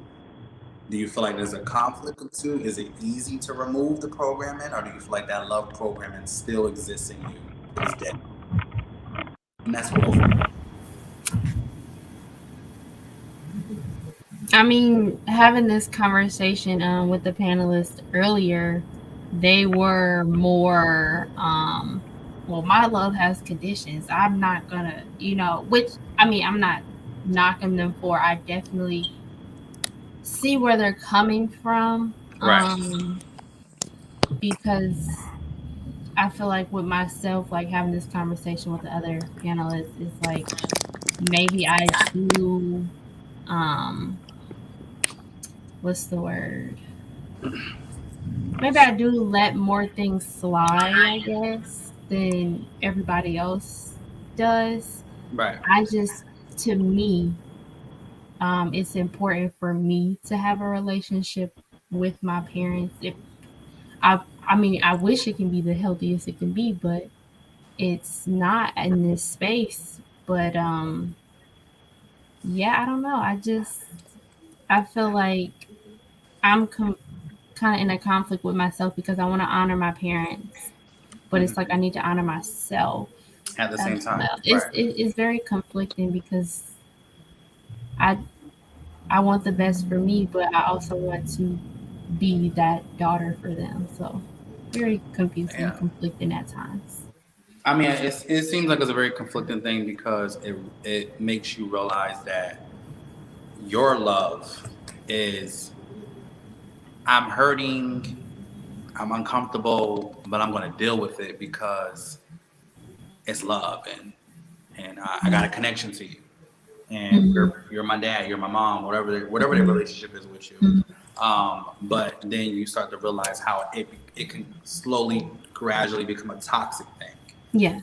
do you feel like there's a conflict of two? Is it easy to remove the programming, or do you feel like that love programming still exists in you to this day? And that's what I mean, having this conversation with the panelists earlier, they were more well, my love has conditions. I'm not gonna, which I mean, I'm not knocking them for. I definitely see where they're coming from. Right. Because I feel like with myself, like having this conversation with the other panelists is like maybe I do what's the word? Maybe I do let more things slide, I guess, than everybody else does. Right. I just, to me, it's important for me to have a relationship with my parents. If I, I mean, I wish it can be the healthiest it can be, but it's not in this space. But yeah, I don't know. I feel like I'm kind of in a conflict with myself because I want to honor my parents, but Hmm. it's like I need to honor myself At the as same time. well. Right. It's very conflicting because I I want the best for me, but I also want to be that daughter for them. So very confusing, Yeah. conflicting at times. I mean, it seems like it's a very conflicting thing because it makes you realize that your love is I'm hurting, I'm uncomfortable, but I'm going to deal with it because it's love and I got a connection to you. And Mm-hmm. you're my dad, you're my mom, whatever the Mm-hmm. relationship is with you. But then you start to realize how it can slowly, gradually become a toxic thing Yeah.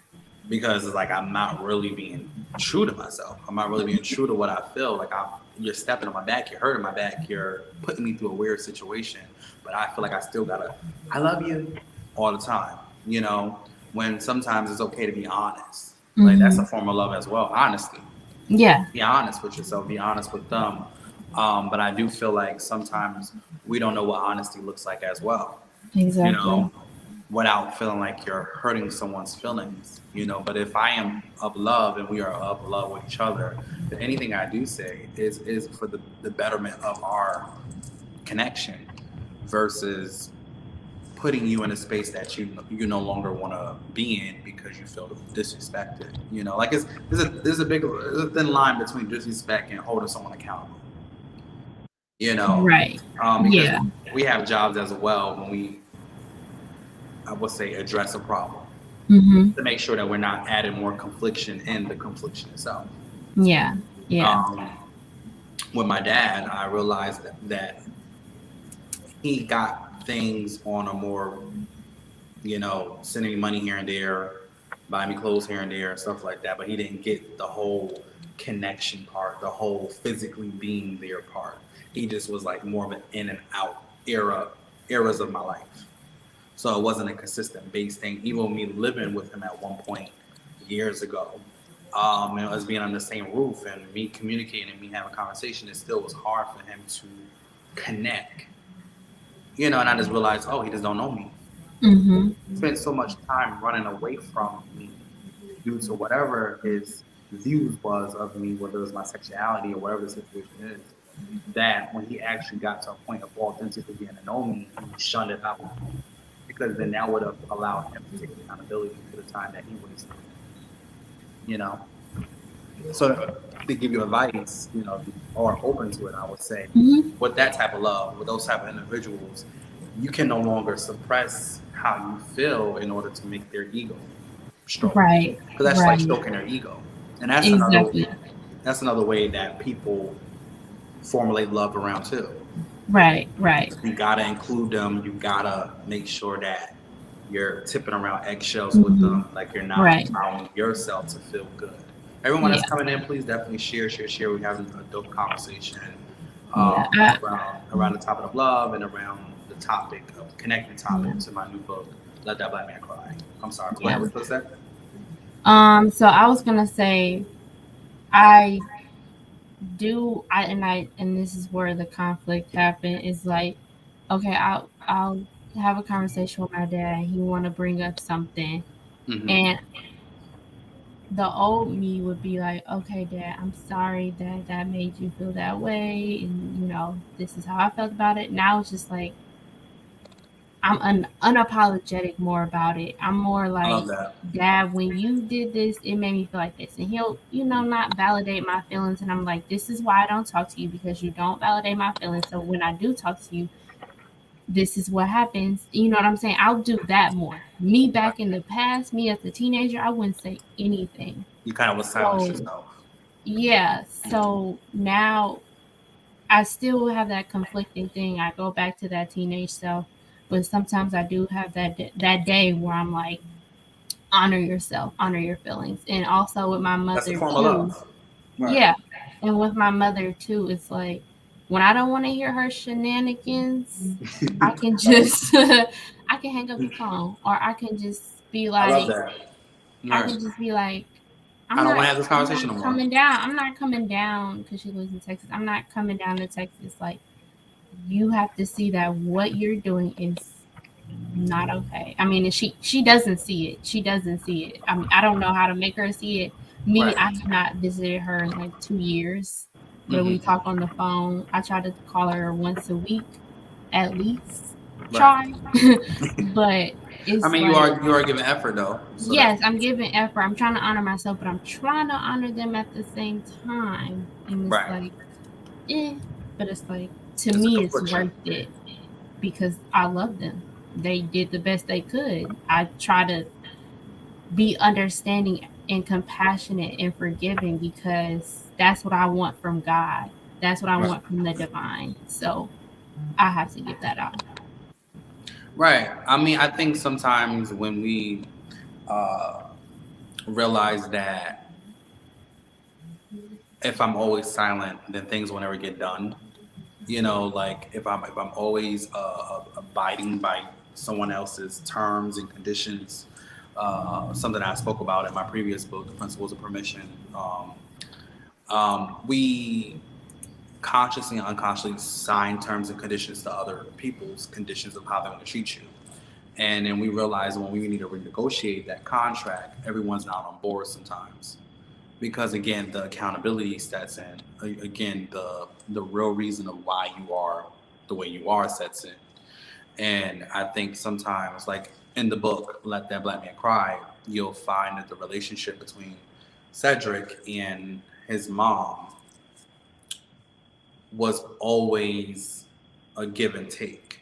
because it's like I'm not really being true to myself. I'm not really being true to what I feel. Like you're stepping on my back, you're hurting my back, you're putting me through a weird situation, but I feel like I still gotta. I love you all the time. You know, when sometimes it's okay to be honest. Like that's Mm-hmm. a form of love as well. Honesty. Yeah. Be honest with yourself. Be honest with them. But I do feel like sometimes we don't know what honesty looks like as well. You Exactly. know, without feeling like you're hurting someone's feelings, you know. But if I am of love and we are of love with each other, then anything I do say is for the betterment of our connection versus putting you in a space that you no longer want to be in because you feel disrespected. You know, like there's a thin line between disrespect and holding someone accountable. You know, Right. because Yeah. we have jobs as well when we I would say address a problem Mm-hmm. to make sure that we're not adding more confliction in the confliction itself. Yeah. Yeah. Um, with my dad, I realized that he got things on a more, you know, sending me money here and there, buying me clothes here and there, stuff like that. But he didn't get the whole connection part, the whole physically being there part. He just was like more of an in and out eras of my life. So it wasn't a consistent base thing. Even me living with him at one point years ago, and us being on the same roof and me communicating and me having a conversation, it still was hard for him to connect. You know, and I just realized, oh, he just don't know me. Mm-hmm. Spent so much time running away from me due to whatever his views was of me, whether it was my sexuality or whatever the situation is, that when he actually got to a point of authentically getting to know me, he shunned it out because then that would have allowed him to take accountability for the time that he wasted. You know, so to give you advice, you know, or open to it, I would say, Mm-hmm. with that type of love, with those type of individuals, you can no longer suppress how you feel in order to make their ego stroke, Right. because that's like Right. stroking their ego, and Exactly. that's another way that people formulate love around too. Right. Right. You gotta include them. You gotta make sure that you're tipping around eggshells with Mm-hmm. them, like you're not Right. allowing yourself to feel good. Everyone Yeah. that's coming in, please definitely share. We're having a dope conversation Yeah. around the topic of love and around the topic of connecting Yeah. topic to my new book, Let That Black Man Cry. I'm sorry, go ahead. Yeah. What's supposed to say? So I was gonna say I and this is where the conflict happened is like, okay, I'll have a conversation with my dad. He want to bring up something, Mm-hmm. and the old me would be like, okay, Dad, I'm sorry that that made you feel that way, and this is how I felt about it. Now it's just like I'm unapologetic more about it. I'm more I love like, that. Dad, when you did this, it made me feel like this, and he'll, not validate my feelings, and I'm like, this is why I don't talk to you, because you don't validate my feelings. So when I do talk to you, this is what happens. You know what I'm saying? I'll do that more. Me Right. back in the past, me as a teenager, I wouldn't say anything. You kind of will silence So yourself. yeah, so now I still have that conflicting thing. I go back to that teenage self, but sometimes I do have that day where I'm like, honor yourself, honor your feelings, and also with my That's a mother form of too. love. Right. Yeah, and with my mother too, it's like when I don't want to hear her shenanigans, I can just I can hang up the phone, or I can just be I love like, that. I Right. can just be like, I don't want to have this I'm conversation not no more. coming down. I'm not coming down because she lives in Texas. I'm not coming down to Texas. Like, you have to see that what you're doing is not okay. I mean, and she doesn't see it. She doesn't see it. I mean, I don't know how to make her see it. Me, Right. I have not visited her in like 2 years, but we Hmm. talk on the phone. I try to call her once a week, at least. Right. Try, but I it's mean, like, you are giving effort though, so that's yes, I'm giving effort. I'm trying to honor myself, but I'm trying to honor them at the same time. And it's right. like, eh. But it's like, to It's a me, it's confliction. worth it because I love them. They did the best they could. I try to be understanding and compassionate and forgiving because that's what I want from God. That's what I Right. want from the divine. So I have to give that out. Right. I mean, I think sometimes when we uh, realize that if I'm always silent, then things will never get done. You know, like if I'm always abiding by someone else's terms and conditions, something I spoke about in my previous book, The Principles of Permission. We consciously and unconsciously sign terms and conditions to other people's conditions of how they want to treat you. And then we realize when we need to renegotiate that contract, everyone's not on board sometimes. Because again, the accountability sets in. Again, the real reason of why you are the way you are sets in. And I think sometimes, like in the book, Let That Black Man Cry, you'll find that the relationship between Cedric and his mom was always a give and take.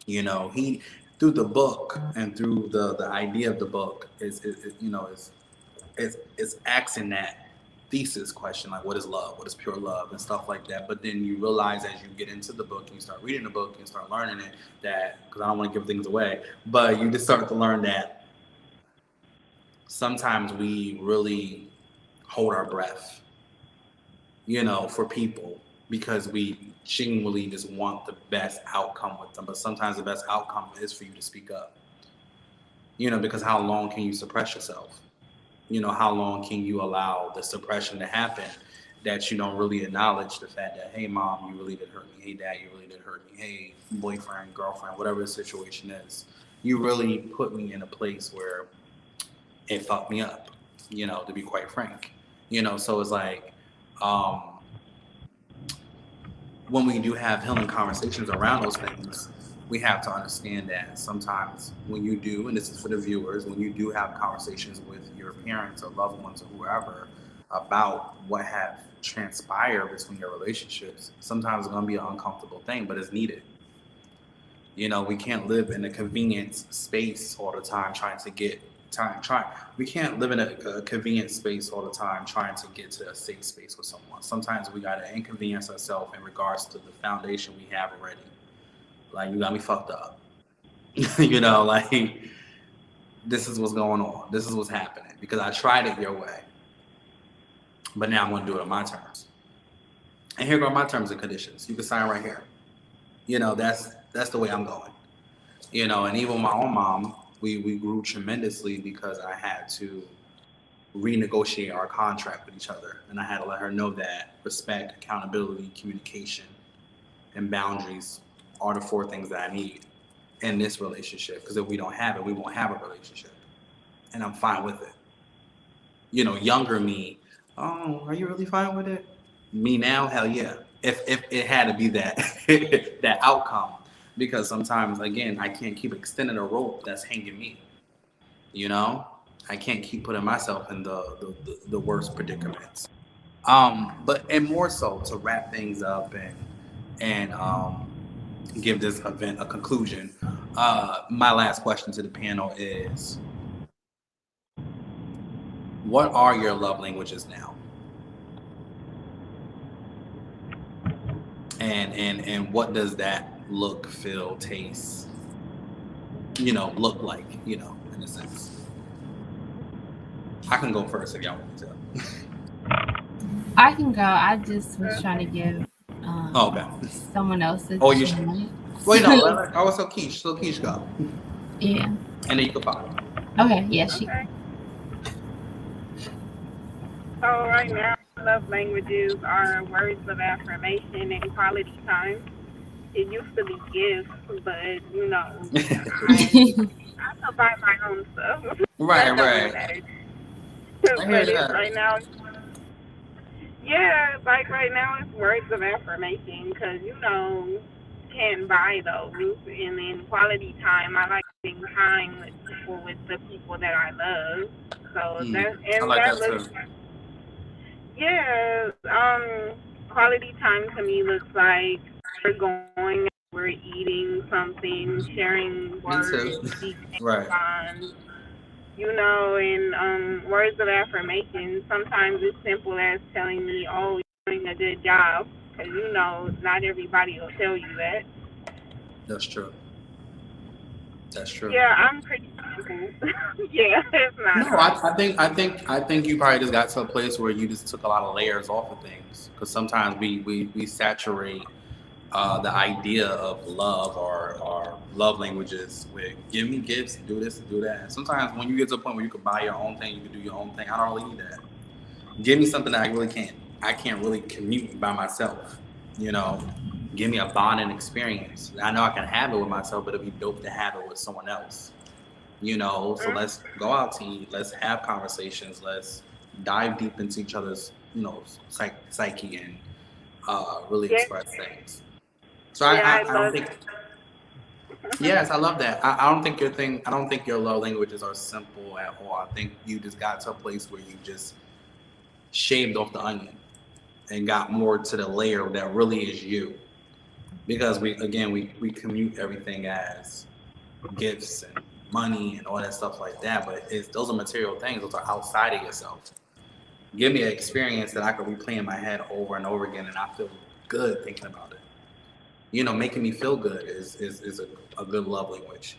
You know, he through the book and through the idea of the book is asking that thesis question, like what is love, what is pure love, and stuff like that. But then you realize as you get into the book and you start reading the book and you start learning it, that because I don't want to give things away, but you just start to learn that sometimes we really hold our breath, you know, for people because we genuinely just want the best outcome with them. But sometimes the best outcome is for you to speak up, you know, because how long can you suppress yourself? You know, how long can you allow the suppression to happen that you don't really acknowledge the fact that, hey, mom, you really did hurt me. Hey, dad, you really did hurt me. Hey, boyfriend, girlfriend, whatever the situation is, you really put me in a place where it fucked me up, you know, to be quite frank. You know, so it's like, um, when we do have healing conversations around those things, we have to understand that sometimes when you do, and this is for the viewers, when you do have conversations with your parents or loved ones or whoever about what have transpired between your relationships, sometimes it's going to be an uncomfortable thing, but it's needed. You know, we can't live in a convenience space all the time trying to get time. We can't live in a convenient space all the time trying to get to a safe space with someone. Sometimes we gotta inconvenience ourselves in regards to the foundation we have already. Like you got me fucked up. You know, like this is what's going on. This is what's happening because I tried it your way, but now I'm gonna do it on my terms. And here go my terms and conditions. You can sign right here. You know, that's the way I'm going. You know, and even my own mom, we grew tremendously because I had to renegotiate our contract with each other. And I had to let her know that respect, accountability, communication, and boundaries are the four things that I need in this relationship. Because if we don't have it, we won't have a relationship. And I'm fine with it. younger me, oh, are you really fine with it? Me now, hell yeah. If it had to be that that outcome, because sometimes again I can't keep extending a rope that's hanging me. You know, I can't keep putting myself in the worst predicaments. But and more so to wrap things up and give this event a conclusion. My last question to the panel is: what are your love languages now? And what does that look, feel, taste, look like, in a sense? I can go first if y'all want to. I can go. I just was trying to give Oh, okay. someone else a Oh, you should. chance. Wait, no. I was so Keish go, Yeah. and then you can follow. Okay. Yeah. She. Okay. So right now, love languages are words of affirmation and quality time. It used to be gifts, but I could buy my own stuff. Right, That don't right. matter. I hear But it's that. right now, yeah, like right now it's words of affirmation because can't buy those, and then quality time. I like spending time with the people that I love. So I like that that looks, too. yeah. Quality time to me looks like we're going, we're eating something, sharing Me words, too. deep Right. bonds, and words of affirmation. Sometimes it's simple as telling me, "Oh, you're doing a good job," because not everybody will tell you that. That's true. That's true. Yeah, I'm pretty simple. Yeah, it's not No, hard. I think you probably just got to a place where you just took a lot of layers off of things. Because sometimes we saturate the idea of love or love languages with give me gifts, do this, do that. And sometimes when you get to a point where you can buy your own thing, you can do your own thing. I don't really need that. Give me something that I can't really commute by myself. You know, give me a bonding experience. I know I can have it with myself, but it'd be dope to have it with someone else. So Mm, let's go out to eat. Let's have conversations. Let's dive deep into each other's, psyche and really yeah, express things. So yeah, I I don't love think. Yes, I love that. I don't think your thing. I don't think your love languages are simple at all. I think you just got to a place where you just shaved off the onion and got more to the layer that really is you. Because we commute everything as gifts and money and all that stuff like that, but those are material things. Those are outside of yourself. Give me an experience that I could replay in my head over and over again, and I feel good thinking about it. Making me feel good is a good love language.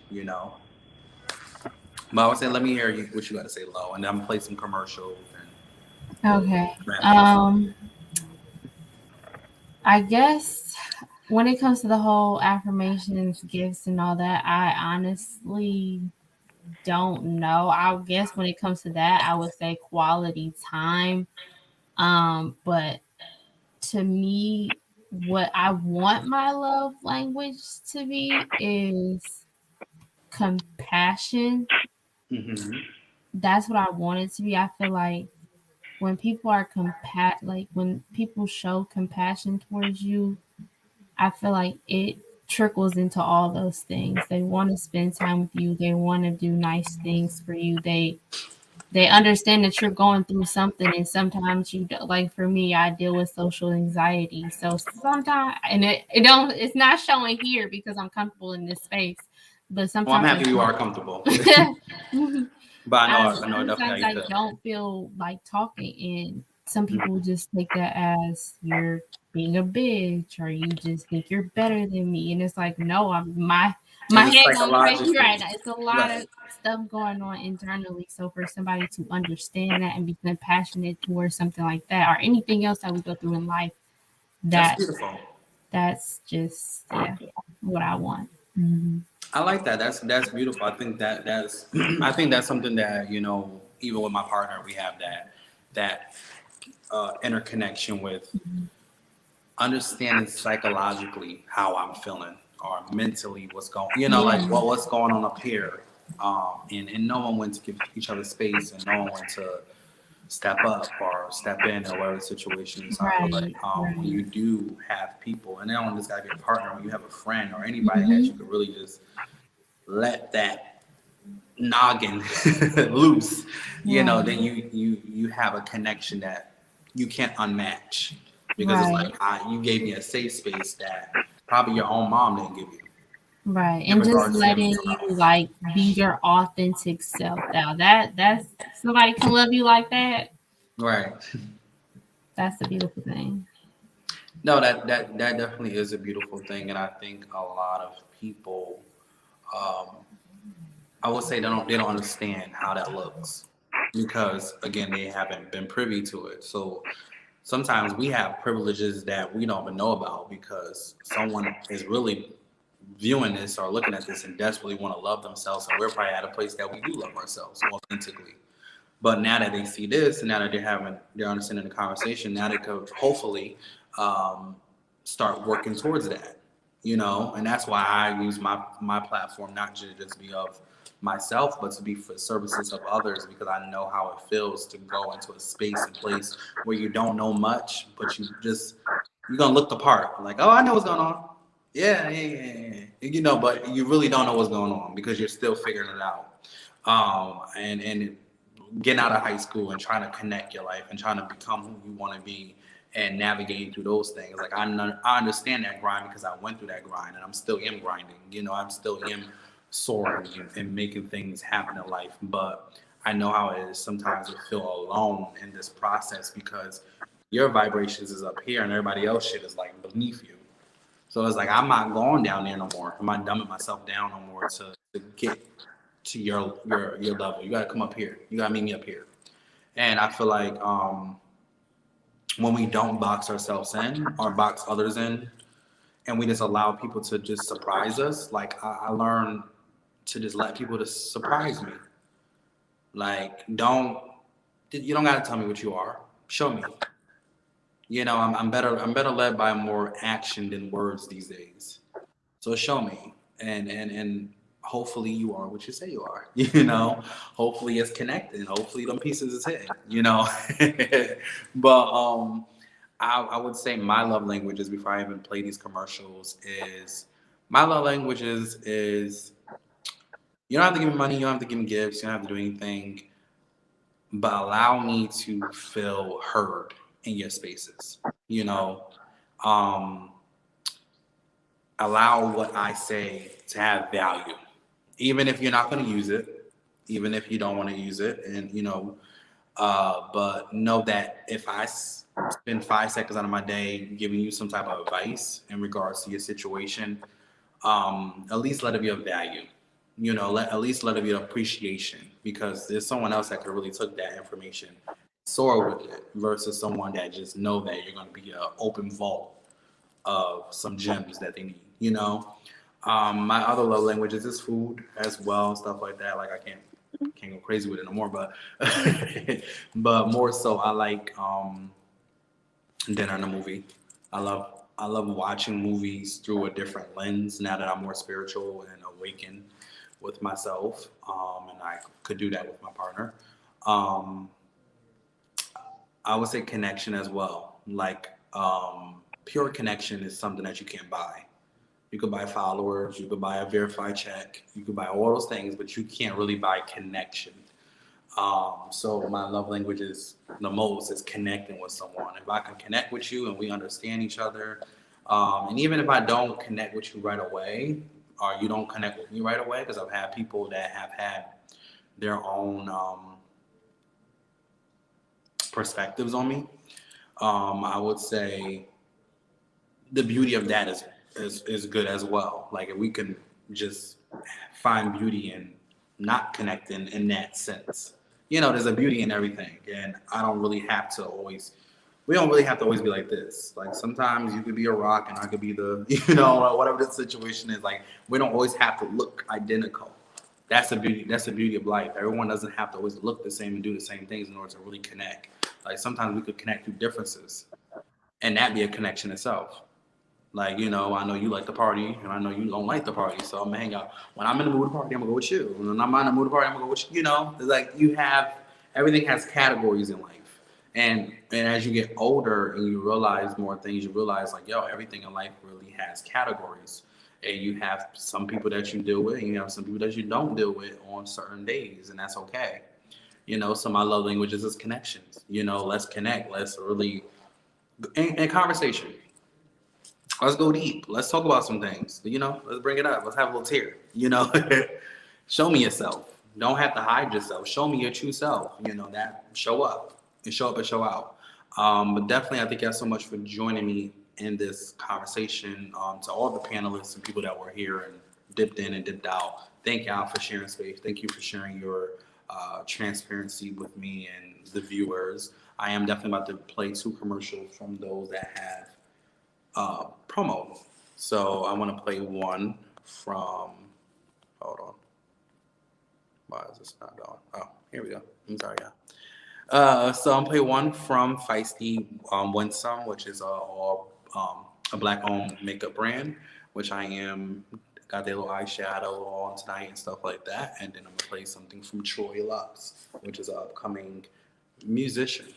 But I would say, let me hear what you got to say, Low, and then I'm gonna play some commercials and we'll Okay. wrap things up. I guess when it comes to the whole affirmations, gifts, and all that, I honestly don't know. I guess when it comes to that, I would say quality time. But to me, what I want my love language to be is compassion. Mm-hmm. That's what I want it to be. I feel like when people are like when people show compassion towards you, I feel like it trickles into all those things. They want to spend time with you. They want to do nice things for you. They understand that you're going through something, and sometimes like for me, I deal with social anxiety. So sometimes, and it's not showing here because I'm comfortable in this space, but Well, I'm sometimes happy you are comfortable, I but I know definitely how sometimes you I feel. don't feel like talking, and some people Mhm. just take that as you're being a bitch or you just think you're better than me, and it's like no, my Is it head going crazy right psychologically? now. It's a lot Right. of stuff going on internally. So for somebody to understand that and be compassionate towards something like that or anything else that we go through in life, That's that beautiful. that's just what I want. Mhm. I like that. That's beautiful. I think that's I think that's something that even with my partner we have that interconnection with understanding psychologically how I'm feeling or mentally what's going Yeah. like what's going on up here, and knowing when to give each other space and knowing when to step up or step in or whatever the situation is. So I feel like when you do have people, and they don't just gotta be a partner, when you have a friend or anybody that you could really just let that noggin loose, you know, then you have a connection that you can't unmatch because it's like you gave me a safe space that probably your own mom didn't give you. Right. In And just regards to your letting mental you health. like be your authentic self. Now that's somebody can love you like that. Right. That's a beautiful thing. No, that definitely is a beautiful thing, and I think a lot of people, um, I would say they don't understand how that looks because again they haven't been privy to it. So sometimes we have privileges that we don't even know about because someone is really viewing this or looking at this and desperately want to love themselves, and we're probably at a place that we do love ourselves authentically. But now that they see this, and now that they're understanding the conversation, now they could hopefully um, start working towards that, you know. And that's why I use my platform not to just be of myself, but to be for services of others because I know how it feels to go into a space and place where you don't know much, but you're gonna look the part, like, oh, I know what's going on. Yeah. You know, but you really don't know what's going on because you're still figuring it out. And getting out of high school and trying to connect your life and trying to become who you want to be and navigating through those things. Like I understand that grind because I went through that grind and I'm still am grinding. You know, I'm still am soaring and making things happen in life. But I know how it is sometimes to feel alone in this process because your vibrations is up here and everybody else shit is like beneath you. So it's like I'm not going down there no more. I'm not dumbing myself down no more to get to your level. You gotta come up here. You gotta meet me up here. And I feel like when we don't box ourselves in or box others in, and we just allow people to just surprise us, like I learned to just let people just surprise me. Like you don't gotta tell me what you are. Show me. You know, I'm better led by more action than words these days. So show me, and hopefully you are what you say you are. You know, hopefully it's connected. Hopefully them pieces is hitting. You know, but I would say my love languages before I even play these commercials is my love languages is you don't have to give me money, you don't have to give me gifts, you don't have to do anything, but allow me to feel heard in your spaces. You know, um, allow what I say to have value, even if you're not going to use it, even if you don't want to use it, and you know, but know that if I spend 5 seconds out of my day giving you some type of advice in regards to your situation, at least let it be of value. You know, at least let it be an appreciation because there's someone else that could really took that information, soar with it, versus someone that just know that you're going to be an open vault of some gems that they need. You know, my other love languages is food as well, stuff like that. Like I can't go crazy with it no more, but but more so I like dinner and a movie. I love watching movies through a different lens now that I'm more spiritual and awakened with myself, and I could do that with my partner. Um, I would say connection as well. Like pure connection is something that you can't buy. You could buy followers, you could buy a verified check, you could buy all those things, but you can't really buy connection. So my love language is the most is connecting with someone. If I can connect with you and we understand each other, and even if I don't connect with you right away, or you don't connect with me right away, because I've had people that have had their own perspectives on me. I would say the beauty of that is good as well. Like if we can just find beauty in not connecting in that sense. You know, there's a beauty in everything, and I don't really have to always. We don't really have to always be like this. Like sometimes you could be a rock and I could be the, you know, whatever the situation is. Like we don't always have to look identical. That's the beauty. That's the beauty of life. Everyone doesn't have to always look the same and do the same things in order to really connect. Like sometimes we could connect through differences, and that be a connection itself. Like, you know, I know you like the party and I know you don't like the party. So I'm gonna hang out. When I'm in the mood to party, I'm gonna go with you. When I'm not in the mood to party, I'm gonna go with you. You know, it's like you have everything has categories in life. And as you get older and you realize more things, you realize like, yo, everything in life really has categories. And you have some people that you deal with, and you have some people that you don't deal with on certain days, and that's okay. So my love languages is connections. Let's connect. Let's really in conversation. Let's go deep. Let's talk about some things. Let's bring it up. Let's have a little tear. Show me yourself. Don't have to hide yourself. Show me your true self. That show up and show up and show out. But definitely, I thank y'all so much for joining me in this conversation. To all the panelists and people that were here and dipped in and dipped out. Thank y'all for sharing space. Thank you for sharing your transparency with me and the viewers. I am definitely about to play 2 commercials from those that have promo. So I want to play one from. Hold on. Why is this not going? Oh, here we go. I'm sorry, yeah. So I'm play one from Feisty Winsome, which is a black-owned makeup brand, which I am got their little eyeshadow on tonight and stuff like that. And then I'm gonna play something from Troy Lux, which is an upcoming musician.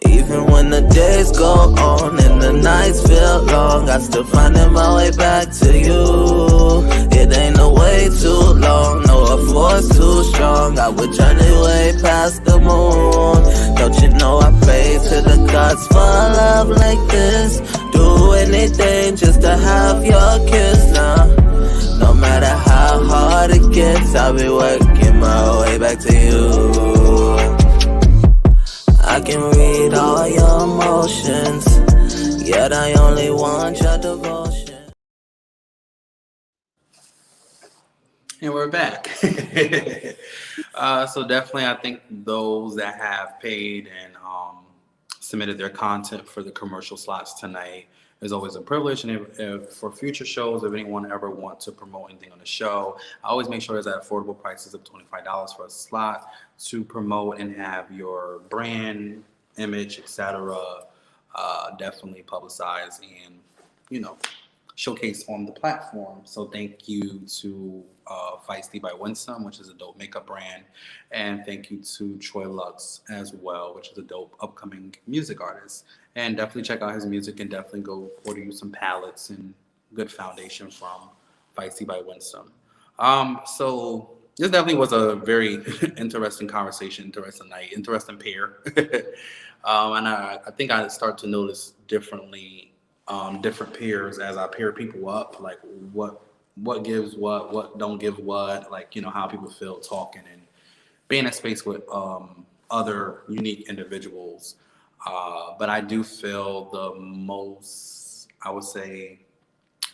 Even when the days go on and the nights feel long, I still finding my way back to you. It ain't no way too long, no a force too strong. I would journey way past the moon. Don't you know I pray to the gods for love like this? Do anything just to have your kiss now. No matter how hard it gets, I'll be working my way back to you. I can read all your emotions, yet I only want your devotion. And we're back. So definitely, I think those that have paid and submitted their content for the commercial slots tonight is always a privilege. And if for future shows, if anyone ever wants to promote anything on the show, I always make sure it's at affordable prices of $25 for a slot to promote and have your brand, image, etc. Definitely publicized and, showcase on the platform. So thank you to Feisty by Winsome, which is a dope makeup brand. And thank you to Troy Lux as well, which is a dope upcoming music artist. And definitely check out his music and definitely go order you some palettes and good foundation from Feisty by Winsome. So this definitely was a very interesting conversation, interesting night, interesting pair. And I think I start to notice different pairs as I pair people up, like what gives what don't give what, like, how people feel talking and being in space with other unique individuals. But I do feel the most, I would say,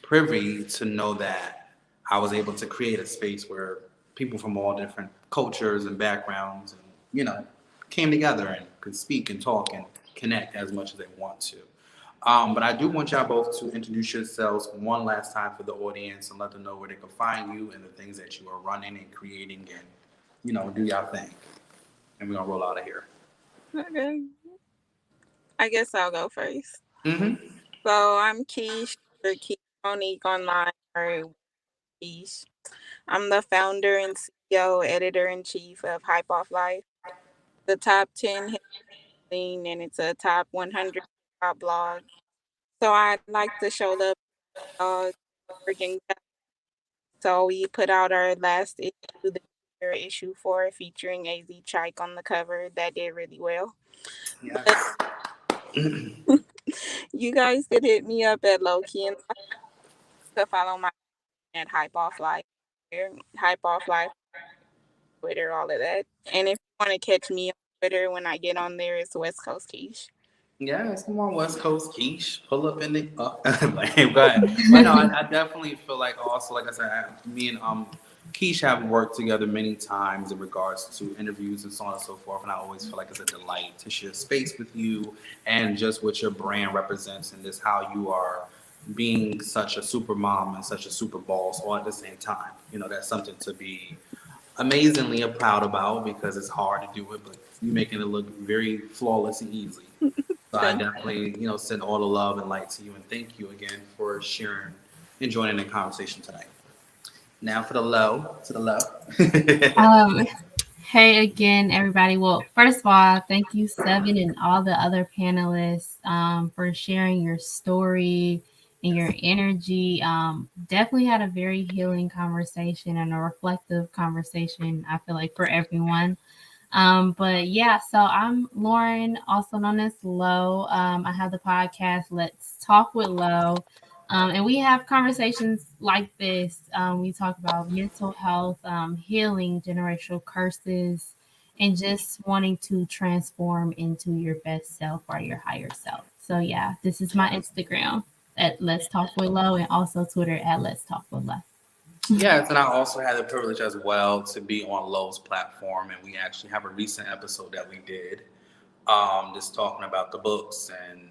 privy to know that I was able to create a space where people from all different cultures and backgrounds and, came together and could speak and talk and connect as much as they want to. But I do want y'all both to introduce yourselves one last time for the audience and let them know where they can find you and the things that you are running and creating and, do y'all thing. And we're going to roll out of here. Okay. I guess I'll go first. Mm-hmm. So I'm Keish, or Keish Monique online, or Keish. I'm the founder and CEO, editor-in-chief of Hype Off Life, the top 10 hip scene, and it's a top 100 hip-hop blog. So I'd like to show the working. So we put out our last issue, the year issue 4, featuring AZ Chike on the cover. That did really well. Yes. You guys could hit me up at low key and to follow my at Hype Off Life, Hype Off Life, Twitter, all of that. And if you want to catch me on Twitter when I get on there, it's West Coast Quiche. Yes, come on, West Coast quiche. Pull up in the. But no, I definitely feel like also, like I said, me and Keish have worked together many times in regards to interviews and so on and so forth. And I always feel like it's a delight to share space with you and just what your brand represents and just how you are being such a super mom and such a super boss all at the same time. You know, that's something to be amazingly proud about because it's hard to do it, but you're making it look very flawless and easy. So I definitely, send all the love and light to you and thank you again for sharing and joining the conversation tonight. Now for the low, to the low. Um, hey again, everybody. Well, first of all, thank you, Seven, and all the other panelists for sharing your story and your energy. Definitely had a very healing conversation and a reflective conversation, I feel like, for everyone. But yeah, so I'm Lauren, also known as Lo. I have the podcast Let's Talk with Lo. And we have conversations like this. We talk about mental health, healing, generational curses, and just wanting to transform into your best self or your higher self. So yeah, this is my Instagram at Let's Talk with Lo, and also Twitter at Let's Talk with Lo. Yes, and I also had the privilege as well to be on Lowe's platform, and we actually have a recent episode that we did, just talking about the books and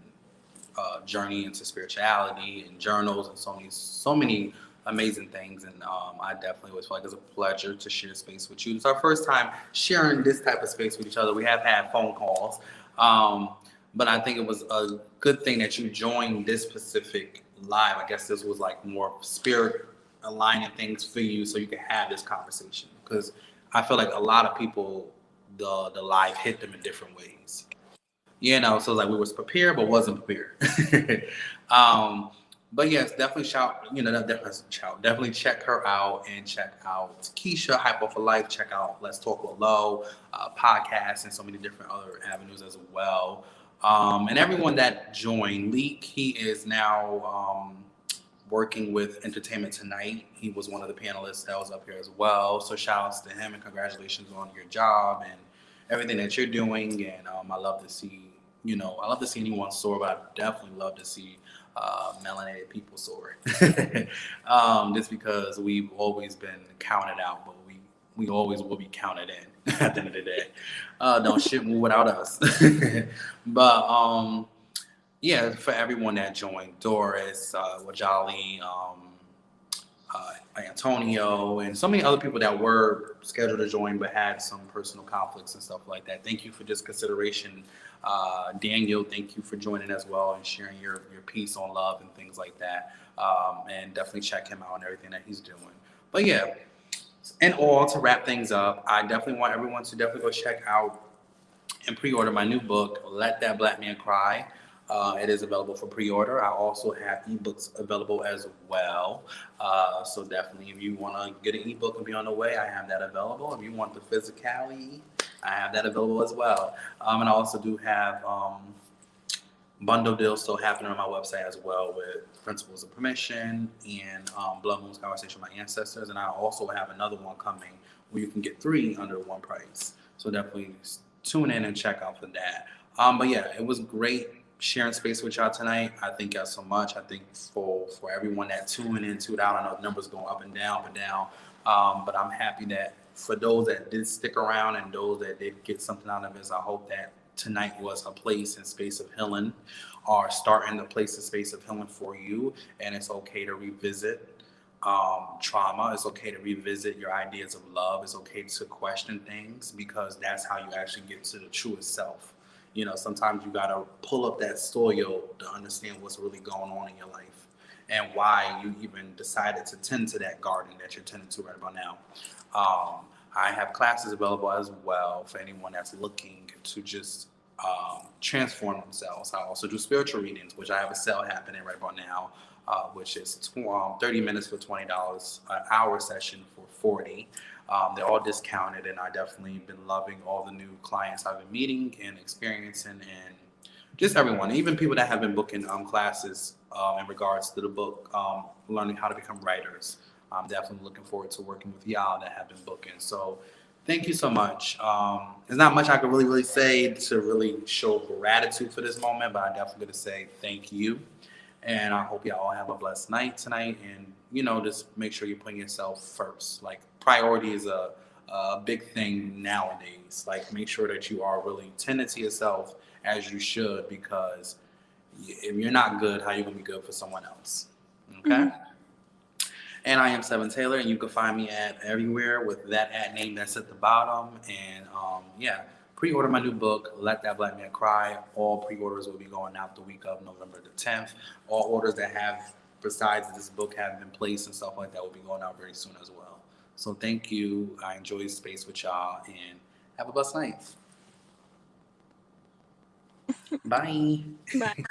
journey into spirituality and journals and so many amazing things. And I definitely always feel like it's a pleasure to share space with you. It's our first time sharing this type of space with each other. We have had phone calls, but I think it was a good thing that you joined this specific live. I guess this was like more spirit aligning things for you so you can have this conversation, because I feel like a lot of people, the live hit them in different ways. So like we was prepared but wasn't prepared. um, but yes, definitely definitely check her out and check out Keisha, Hypo for Life. Check out Let's Talk with Lo, podcast, and so many different other avenues as well. And everyone that joined, Leek, he is now working with Entertainment Tonight. He was one of the panelists that was up here as well. So shout outs to him and congratulations on your job and everything that you're doing. And I love to see, I love to see anyone soar, but I definitely love to see melanated people soar. Just because we've always been counted out, but we always will be counted in at the end of the day. Don't shit move without us. But yeah, for everyone that joined, Doris, Wajali, Antonio, and so many other people that were scheduled to join but had some personal conflicts and stuff like that. Thank you for just consideration. Daniel, thank you for joining as well and sharing your piece on love and things like that. And definitely check him out and everything that he's doing. But yeah, and all to wrap things up, I definitely want everyone to definitely go check out and pre-order my new book, Let That Black Man Cry. It is available for pre-order. I also have ebooks available as well. So definitely, if you want to get an ebook and be on the way, I have that available. If you want the physicality, I have that available as well. And I also do have bundle deals still happening on my website as well with Principles of Permission and Blood Moon's Conversation with My Ancestors. And I also have another one coming where you can get 3 under one price. So definitely tune in and check out for that. But yeah, it was great sharing space with y'all tonight. I thank y'all so much. I think for everyone that tuned in, tuned out, I know the numbers going up and down. But I'm happy that for those that did stick around and those that did get something out of this, I hope that tonight was a place and space of healing, or starting a place and space of healing for you. And it's okay to revisit trauma. It's okay to revisit your ideas of love. It's okay to question things, because that's how you actually get to the truest self. Sometimes you gotta pull up that soil to understand what's really going on in your life and why you even decided to tend to that garden that you're tending to right about now. I have classes available as well for anyone that's looking to just transform themselves. I also do spiritual readings, which I have a sale happening right about now, which is 30 minutes for $20, an hour session for $40. They're all discounted, and I definitely been loving all the new clients I've been meeting and experiencing and just everyone, even people that have been booking classes in regards to the book, learning how to become writers. I'm definitely looking forward to working with y'all that have been booking. So thank you so much. There's not much I could really say to really show gratitude for this moment, but I'm definitely going to say thank you. And I hope y'all have a blessed night tonight. And, just make sure you're putting yourself first. Like, priority is a big thing nowadays. Like, make sure that you are really tending to yourself as you should, because if you're not good, how are you going to be good for someone else? Okay? Mm-hmm. And I am Sev7en Taylor, and you can find me at everywhere with that @ name that's at the bottom. And pre-order my new book, Let That Black Man Cry. All pre-orders will be going out the week of November the 10th. All orders that have, besides this book, have been placed and stuff like that will be going out very soon as well. So thank you. I enjoy the space with y'all, and have a blessed night. Bye. Bye.